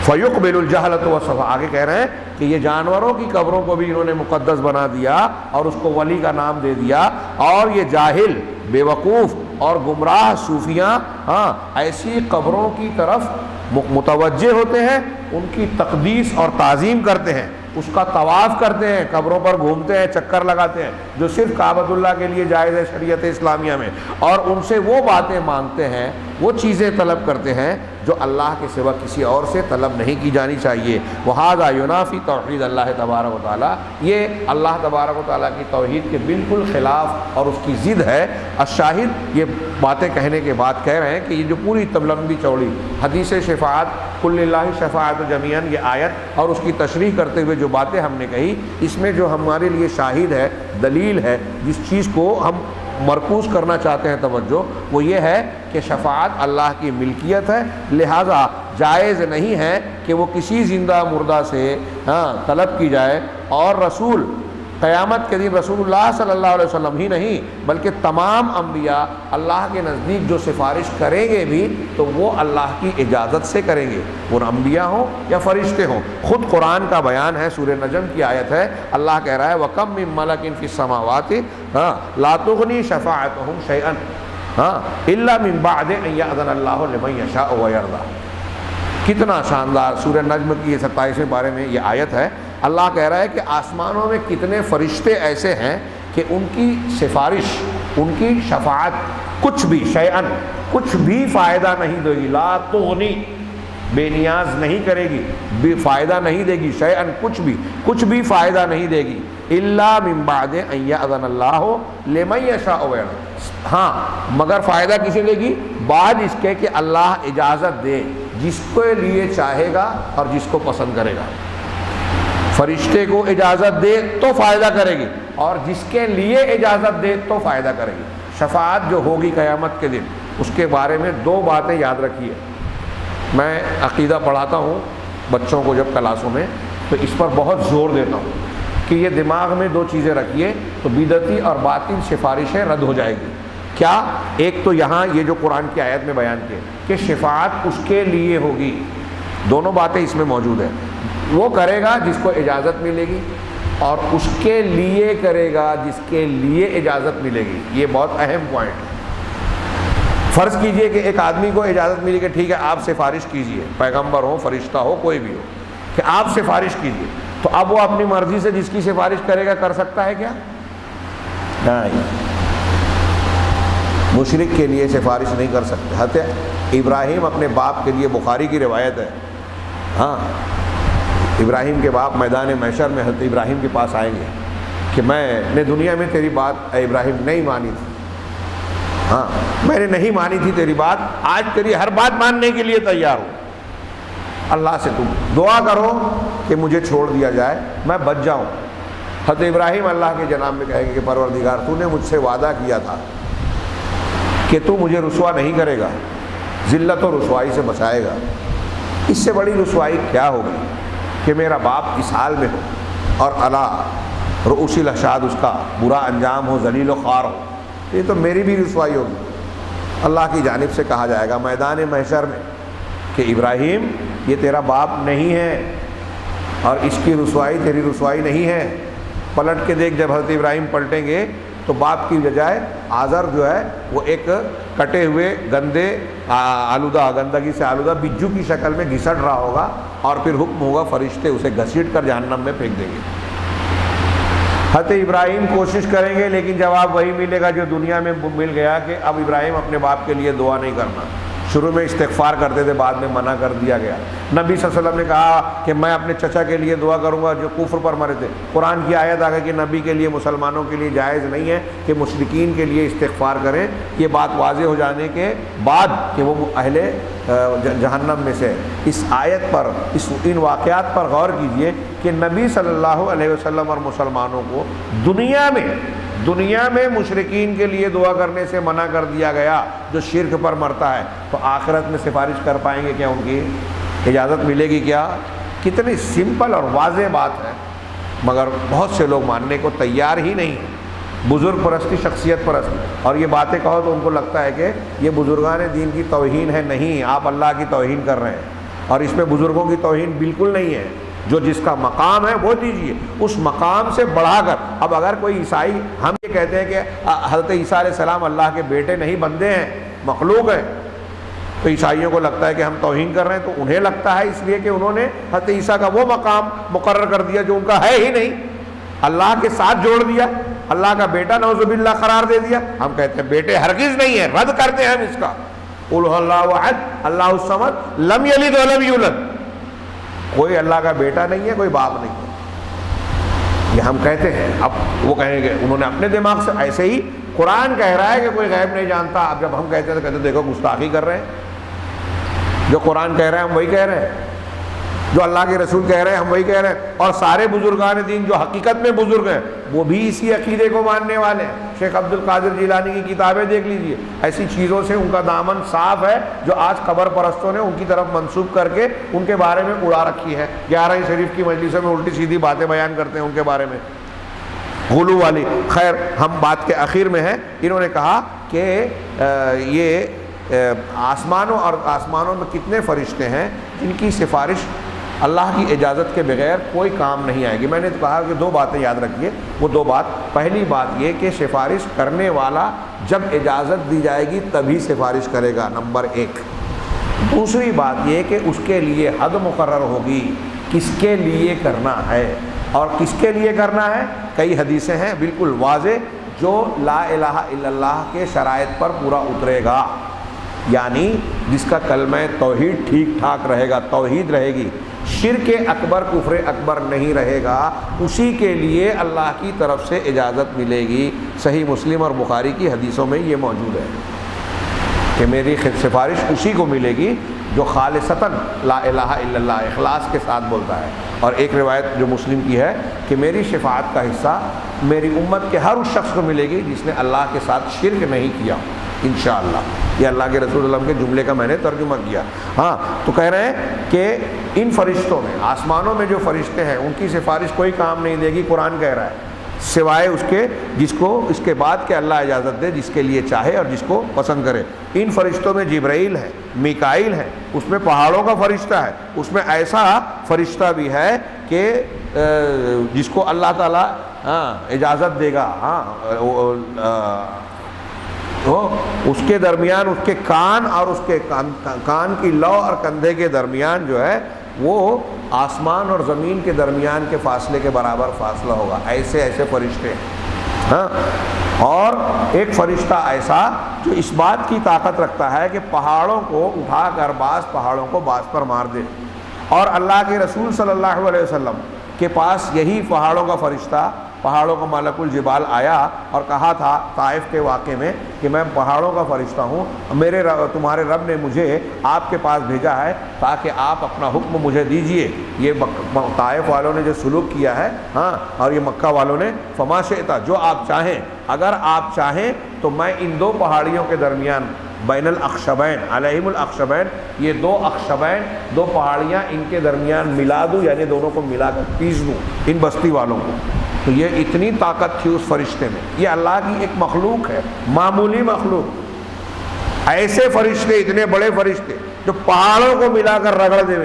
فیقبل الجہلۃ والصفا، آگے کہہ رہے ہیں کہ یہ جانوروں کی قبروں کو بھی انہوں نے مقدس بنا دیا اور اس کو ولی کا نام دے دیا، اور یہ جاہل، بے وقوف اور گمراہ صوفیاں ہاں ایسی قبروں کی طرف متوجہ ہوتے ہیں، ان کی تقدیس اور تعظیم کرتے ہیں، اس کا طواف کرتے ہیں، قبروں پر گھومتے ہیں، چکر لگاتے ہیں، جو صرف کعبۃ اللہ کے لیے جائز ہے شریعت اسلامیہ میں، اور ان سے وہ باتیں مانگتے ہیں، وہ چیزیں طلب کرتے ہیں جو اللہ کے سوا کسی اور سے طلب نہیں کی جانی چاہیے۔ وَهَذَا يُنَافِي توحید اللہ تبارک و تعالیٰ، یہ اللہ تبارک و تعالیٰ کی توحید کے بالکل خلاف اور اس کی ضد ہے۔ الشاہد، یہ باتیں کہنے کے بعد کہہ رہے ہیں کہ یہ جو پوری لمبی چوڑی حدیث شفاعت، قُلْ لِلَّهِ الشَّفَاعَةُ جَمِيعًا، یہ آیت اور اس کی تشریح کرتے ہوئے جو باتیں ہم نے کہی، اس میں جو ہمارے لیے شاہد ہے، دلیل ہے، جس چیز کو ہم مرکوز کرنا چاہتے ہیں توجہ، وہ یہ ہے کہ شفاعت اللہ کی ملکیت ہے، لہذا جائز نہیں ہے کہ وہ کسی زندہ مردہ سے طلب کی جائے، اور رسول قیامت کے دن رسول اللہ صلی اللہ علیہ وسلم ہی نہیں بلکہ تمام انبیاء اللہ کے نزدیک جو سفارش کریں گے بھی تو وہ اللہ کی اجازت سے کریں گے، وہ انبیاء ہوں یا فرشتے ہوں۔ خود قرآن کا بیان ہے، سورہ نجم کی آیت ہے، اللہ کہہ رہا ہے وَكَم مِّن مَلَكٍ فِي السَّمَاوَاتِ لَا تُغْنِي شَفَاعَتُهُمْ شَيْئًا إِلَّا مِن بَعْدِ أَن يَأْذَنَ اللَّهُ لِمَن يَشَاءُ وَيَرْضَىٰ۔ کتنا شاندار سورہ نجم کی یہ 27ویں پارے میں یہ آیت ہے۔ اللہ کہہ رہا ہے کہ آسمانوں میں کتنے فرشتے ایسے ہیں کہ ان کی سفارش، ان کی شفاعت کچھ بھی شیئن، کچھ بھی فائدہ نہیں دے گی، لا تغنی، بے نیاز نہیں کرے گی، بے فائدہ نہیں دے گی، شیئن کچھ بھی فائدہ نہیں دے گی، الا من بعد ان یأذن اللہ لمن یشاء ویرضیٰ، ہاں مگر فائدہ کسے دے گی؟ بعد اس کے کہ اللہ اجازت دے، جس کے لیے چاہے گا اور جس کو پسند کرے گا۔ فرشتے کو اجازت دے تو فائدہ کرے گی، اور جس کے لیے اجازت دے تو فائدہ کرے گی۔ شفاعت جو ہوگی قیامت کے دن، اس کے بارے میں دو باتیں یاد رکھیے۔ میں عقیدہ پڑھاتا ہوں بچوں کو جب کلاسوں میں، تو اس پر بہت زور دیتا ہوں کہ یہ دماغ میں دو چیزیں رکھیے تو بدعتی اور باطل سفارشیں رد ہو جائے گی۔ کیا؟ ایک تو یہاں یہ جو قرآن کی آیت میں بیان کیے کہ شفاعت اس کے لیے ہوگی، دونوں باتیں اس میں موجود ہیں۔ وہ کرے گا جس کو اجازت ملے گی، اور اس کے لیے کرے گا جس کے لیے اجازت ملے گی۔ یہ بہت اہم پوائنٹ ہے۔ فرض کیجئے کہ ایک آدمی کو اجازت ملی کہ ٹھیک ہے آپ سفارش کیجئے، پیغمبر ہو، فرشتہ ہو، کوئی بھی ہو، کہ آپ سفارش کیجئے، تو اب وہ اپنی مرضی سے جس کی سفارش کرے گا کر سکتا ہے کیا؟ نہیں، مشرک کے لیے سفارش نہیں کر سکتے۔ حضرت ابراہیم اپنے باپ کے لیے، بخاری کی روایت ہے، ہاں ابراہیم کے باپ میدان محشر میں حضرت ابراہیم کے پاس آئیں گے کہ میں نے دنیا میں تیری بات اے ابراہیم نہیں مانی تھی، ہاں میں نے نہیں مانی تھی تیری بات، آج تیری ہر بات ماننے کے لیے تیار ہوں، اللہ سے تم دعا کرو کہ مجھے چھوڑ دیا جائے، میں بچ جاؤں۔ حضرت ابراہیم اللہ کے جناب میں کہیں گے کہ پروردگار تو نے مجھ سے وعدہ کیا تھا کہ تو مجھے رسوا نہیں کرے گا، ذلت و رسوائی سے بچائے گا، اس سے بڑی رسوائی کیا ہوگی کہ میرا باپ اس حال میں ہو اور اللہ رؤوس الاشہاد اس کا برا انجام ہو، ذلیل و خوار ہو، یہ تو میری بھی رسوائی ہوگی۔ اللہ کی جانب سے کہا جائے گا میدان محشر میں کہ ابراہیم یہ تیرا باپ نہیں ہے اور اس کی رسوائی تیری رسوائی نہیں ہے۔ پلٹ کے دیکھ، جب حضرت ابراہیم پلٹیں گے تو باپ کی بجائے آزر جو ہے وہ ایک کٹے ہوئے گندے آلودہ، گندگی سے آلودہ بجو کی شکل میں گھسٹ رہا ہوگا، اور پھر حکم ہوگا فرشتے اسے گھسیٹ کر جہنم میں پھینک دیں گے۔ حضرت ابراہیم کوشش کریں گے لیکن جواب وہی ملے گا جو دنیا میں مل گیا کہ اب ابراہیم اپنے باپ کے لیے دعا نہیں کرنا۔ شروع میں استغفار کرتے تھے، بعد میں منع کر دیا گیا۔ نبی صلی اللہ علیہ وسلم نے کہا کہ میں اپنے چچا کے لیے دعا کروں گا جو کفر پر مرے تھے۔ قرآن کی آیت آ گئی کہ نبی کے لیے، مسلمانوں کے لیے جائز نہیں ہے کہ مشرکین کے لیے استغفار کریں۔ یہ بات واضح ہو جانے کے بعد کہ وہ اہل جہنم میں سے، اس آیت پر، ان واقعات پر غور کیجئے کہ نبی صلی اللہ علیہ وسلم اور مسلمانوں کو دنیا میں دنیا میں مشرکین کے لیے دعا کرنے سے منع کر دیا گیا جو شرک پر مرتا ہے، تو آخرت میں سفارش کر پائیں گے کیا؟ ان کی اجازت ملے گی کیا؟ کتنی سمپل اور واضح بات ہے، مگر بہت سے لوگ ماننے کو تیار ہی نہیں ہیں۔ بزرگ پرستی، شخصیت پرستی، اور یہ باتیں کہو تو ان کو لگتا ہے کہ یہ بزرگان دین کی توہین ہے۔ نہیں، آپ اللہ کی توہین کر رہے ہیں، اور اس میں بزرگوں کی توہین بالکل نہیں ہے۔ جو جس کا مقام ہے وہ دیجیے، اس مقام سے بڑھا کر۔ اب اگر کوئی عیسائی ہم یہ کہتے ہیں کہ حضرت عیسیٰ علیہ السلام اللہ کے بیٹے نہیں، بندے ہیں، مخلوق ہیں، تو عیسائیوں کو لگتا ہے کہ ہم توہین کر رہے ہیں، تو انہیں لگتا ہے اس لیے کہ انہوں نے حضرت عیسیٰ کا وہ مقام مقرر کر دیا جو ان کا ہے ہی نہیں، اللہ کے ساتھ جوڑ دیا، اللہ کا بیٹا نعوذ باللہ قرار دے دیا۔ ہم کہتے ہیں بیٹے ہرگز نہیں ہے، رد کرتے ہیں ہم اس کا۔ قل هو اللہ احد اللہ الصمد لم یلد ولم یولد، کوئی اللہ کا بیٹا نہیں ہے، کوئی باپ نہیں ہے، یہ ہم کہتے ہیں۔ اب وہ کہیں گے انہوں نے اپنے دماغ سے، ایسے ہی قرآن کہہ رہا ہے کہ کوئی غیب نہیں جانتا۔ اب جب ہم کہتے ہیں تو کہتے ہیں دیکھو گستاخی کر رہے ہیں، جو قرآن کہہ رہے ہیں ہم وہی کہہ رہے ہیں، جو اللہ کے رسول کہہ رہے ہیں ہم وہی کہہ رہے ہیں۔ اور سارے بزرگان دین جو حقیقت میں بزرگ ہیں وہ بھی اسی عقیدے کو ماننے والے ہیں۔ شیخ عبد القادر جیلانی کی کتابیں دیکھ لیجئے، ایسی چیزوں سے ان کا دامن صاف ہے جو آج قبر پرستوں نے ان کی طرف منسوب کر کے ان کے بارے میں اڑا رکھی ہے۔ 11 شریف کی مجلسوں میں الٹی سیدھی باتیں بیان کرتے ہیں ان کے بارے میں، غلو والی۔ خیر، ہم بات کے اخیر میں ہیں۔ انہوں نے کہا کہ یہ آسمانوں میں کتنے فرشتے ہیں جن کی سفارش اللہ کی اجازت کے بغیر کوئی کام نہیں آئے گی۔ میں نے تو کہا کہ 2 باتیں یاد رکھیے، وہ 2 بات، پہلی بات یہ کہ سفارش کرنے والا جب اجازت دی جائے گی تبھی سفارش کرے گا، نمبر 1۔ دوسری بات یہ کہ اس کے لیے حد مقرر ہوگی، کس کے لیے کرنا ہے اور کس کے لیے کرنا ہے۔ کئی حدیثیں ہیں بالکل واضح، جو لا الہ الا اللہ کے شرائط پر پورا اترے گا، یعنی جس کا کلمہ توحید ٹھیک ٹھاک رہے گا، توحید رہے گی، شرک اکبر کفر اکبر نہیں رہے گا، اسی کے لیے اللہ کی طرف سے اجازت ملے گی۔ صحیح مسلم اور بخاری کی حدیثوں میں یہ موجود ہے کہ میری سفارش اسی کو ملے گی جو خالصتاً لا الہ الا اللہ اخلاص کے ساتھ بولتا ہے۔ اور ایک روایت جو مسلم کی ہے کہ میری شفاعت کا حصہ میری امت کے ہر اس شخص کو ملے گی جس نے اللہ کے ساتھ شرک نہیں کیا، انشاءاللہ۔ یہ اللہ کے رسول صلی اللہ علیہ وسلم کے جملے کا میں نے ترجمہ کیا۔ ہاں، تو کہہ رہے ہیں کہ ان فرشتوں میں، آسمانوں میں جو فرشتے ہیں ان کی سفارش کوئی کام نہیں دے گی، قرآن کہہ رہا ہے، سوائے اس کے جس کو اس کے بعد کہ اللہ اجازت دے، جس کے لیے چاہے اور جس کو پسند کرے۔ ان فرشتوں میں جبرائیل ہے، میکائیل ہے، اس میں پہاڑوں کا فرشتہ ہے، اس میں ایسا فرشتہ بھی ہے کہ جس کو اللہ تعالیٰ اجازت دے گا، تو اس کے درمیان اس کے کان اور اس کے کان کی لو اور کندھے کے درمیان جو ہے وہ آسمان اور زمین کے درمیان کے فاصلے کے برابر فاصلہ ہوگا، ایسے ایسے فرشتے ہیں۔ ہاں، اور ایک فرشتہ ایسا جو اس بات کی طاقت رکھتا ہے کہ پہاڑوں کو اٹھا کر بعض پہاڑوں کو بعض پر مار دے۔ اور اللہ کے رسول صلی اللہ علیہ وسلم کے پاس یہی پہاڑوں کا فرشتہ، پہاڑوں کا ملک الجبال آیا اور کہا تھا طائف کے واقعے میں کہ میں پہاڑوں کا فرشتہ ہوں، تمہارے رب نے مجھے آپ کے پاس بھیجا ہے تاکہ آپ اپنا حکم مجھے دیجئے۔ یہ طائف والوں نے جو سلوک کیا ہے، ہاں، اور یہ مکہ والوں نے، فما شئتا، جو آپ چاہیں، اگر آپ چاہیں تو میں ان 2 پہاڑیوں کے درمیان، بین الاخشبین علیہم الاخشبین، یہ 2 اخشبین، 2 پہاڑیاں ان کے درمیان ملا دوں، یعنی دونوں کو ملا کر پیس دوں ان بستی والوں کو۔ تو یہ اتنی طاقت تھی اس فرشتے میں۔ یہ اللہ کی ایک مخلوق ہے، معمولی مخلوق۔ ایسے فرشتے، اتنے بڑے فرشتے جو پہاڑوں کو ملا کر رگڑ دے،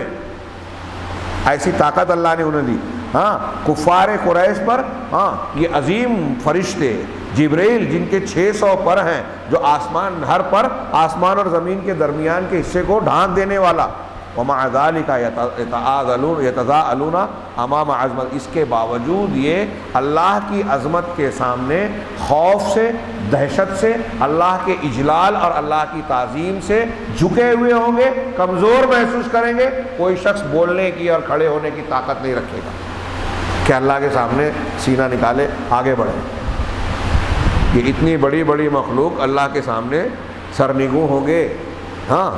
ایسی طاقت اللہ نے انہیں دی۔ ہاں، کفار قریش پر، ہاں، یہ عظیم فرشتے جبرائیل جن کے 600 پر ہیں، جو آسمان، ہر پر آسمان اور زمین کے درمیان کے حصے کو ڈھانک دینے والا۔ وَمَعَ ذَلِكَ يَتَضَاءَلُونَ أَمَامَ عَظْمَتِ، اس کے باوجود یہ اللہ کی عظمت کے سامنے خوف سے، دہشت سے، اللہ کے اجلال اور اللہ کی تعظیم سے جھکے ہوئے ہوں گے، کمزور محسوس کریں گے۔ کوئی شخص بولنے کی اور کھڑے ہونے کی طاقت نہیں رکھے گا کہ اللہ کے سامنے سینہ نکالے آگے بڑھے۔ یہ اتنی بڑی بڑی مخلوق اللہ کے سامنے سرنگوں ہوں گے۔ ہاں،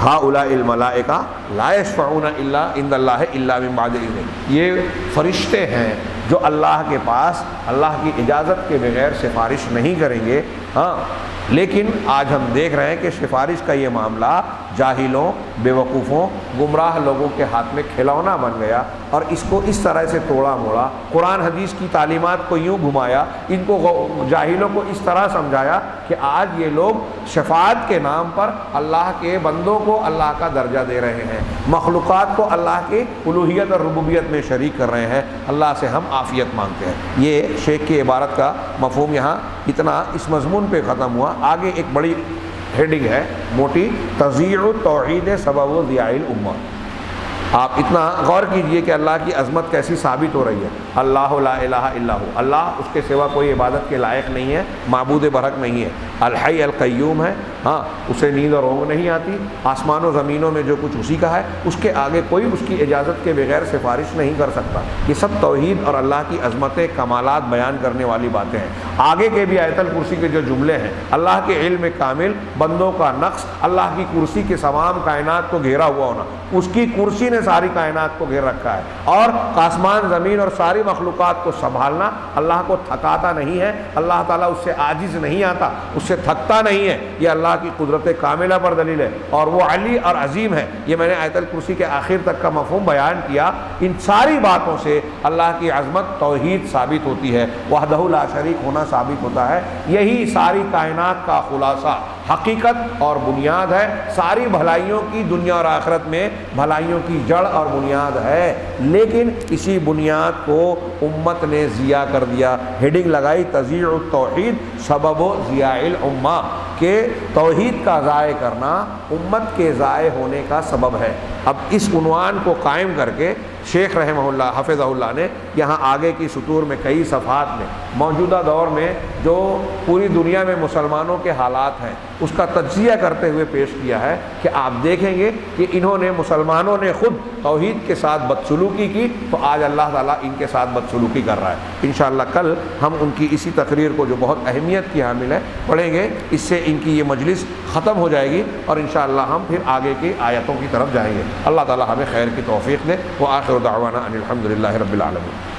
ہؤلاء الملائکہ لا یشفعون الا عند اللہ الا من بعد اذنہ، یہ فرشتے ہیں جو اللہ کے پاس اللہ کی اجازت کے بغیر سفارش نہیں کریں گے۔ ہاں، لیکن آج ہم دیکھ رہے ہیں کہ سفارش کا یہ معاملہ جاہلوں، بیوقوفوں، گمراہ لوگوں کے ہاتھ میں کھلونا بن گیا، اور اس کو اس طرح سے توڑا موڑا، قرآن حدیث کی تعلیمات کو یوں گھمایا، ان کو جاہلوں کو اس طرح سمجھایا کہ آج یہ لوگ شفاعت کے نام پر اللہ کے بندوں کو اللہ کا درجہ دے رہے ہیں، مخلوقات کو اللہ کی الوہیت اور ربوبیت میں شریک کر رہے ہیں۔ اللہ سے ہم عافیت مانگتے ہیں۔ یہ شیخ کی عبارت کا مفہوم یہاں اتنا اس مضمون پہ ختم ہوا۔ آگے ایک بڑی ہیڈنگ ہے موٹی، تضیع التوحید سبب ضیاع الامہ۔ آپ اتنا غور کیجئے کہ اللہ کی عظمت کیسی ثابت ہو رہی ہے۔ اللہ لا الہ الا ہو، اللہ اس کے سوا کوئی عبادت کے لائق نہیں ہے، معبود برحق نہیں ہے، الحی القیوم ہے، ہاں اسے نیند اور اونگ نہیں آتی، آسمان و زمینوں میں جو کچھ اسی کا ہے، اس کے آگے کوئی اس کی اجازت کے بغیر سفارش نہیں کر سکتا۔ یہ سب توحید اور اللہ کی عظمت کمالات بیان کرنے والی باتیں ہیں۔ آگے کے بھی آیت الکرسی کے جو جملے ہیں، اللہ کے علم کامل، بندوں کا نقص، اللہ کی کرسی کے تمام کائنات کو گھیرا ہوا ہونا، اس کی کرسی نے ساری کائنات کو گھیر رکھا ہے، اور آسمان زمین اور ساری مخلوقات کو سنبھالنا اللہ کو تھکاتا نہیں ہے، اللہ تعالیٰ اس سے عاجز نہیں آتا، اس سے تھکتا نہیں ہے۔ یہ اللہ کی قدرت کاملہ پر دلیل ہے، اور وہ علی اور عظیم ہے۔ یہ میں نے آیت الکرسی کے آخر تک کا مفہوم بیان کیا۔ ان ساری باتوں سے اللہ کی عظمت توحید ثابت ہوتی ہے، وحدہ لا شریک ہونا ثابت ہوتا ہے۔ یہی ساری کائنات کا خلاصہ، حقیقت اور بنیاد ہے، ساری بھلائیوں کی دنیا اور آخرت میں بھلائیوں کی جڑ اور بنیاد ہے۔ لیکن اسی بنیاد کو امت نے ضیاع کر دیا۔ ہیڈنگ لگائی تضیع التوحید سبب ضیاع الامہ، کہ توحید کا ضائع کرنا امت کے ضائع ہونے کا سبب ہے۔ اب اس عنوان کو قائم کر کے شیخ رحمہ اللہ حفظہ اللہ نے یہاں آگے کی سطور میں کئی صفحات میں موجودہ دور میں جو پوری دنیا میں مسلمانوں کے حالات ہیں اس کا تجزیہ کرتے ہوئے پیش کیا ہے کہ آپ دیکھیں گے کہ انہوں نے، مسلمانوں نے خود توحید کے ساتھ بدسلوکی کی، تو آج اللہ تعالیٰ ان کے ساتھ بدسلوکی کر رہا ہے۔ انشاءاللہ کل ہم ان کی اسی تقریر کو جو بہت اہمیت کی حامل ہے پڑھیں گے، اس سے ان کی یہ مجلس ختم ہو جائے گی، اور انشاءاللہ ہم پھر آگے کی آیتوں کی طرف جائیں گے۔ اللہ تعالیٰ ہمیں خیر کی توفیق دے۔ وآخر دعوانا ان الحمد للہ رب العالمین۔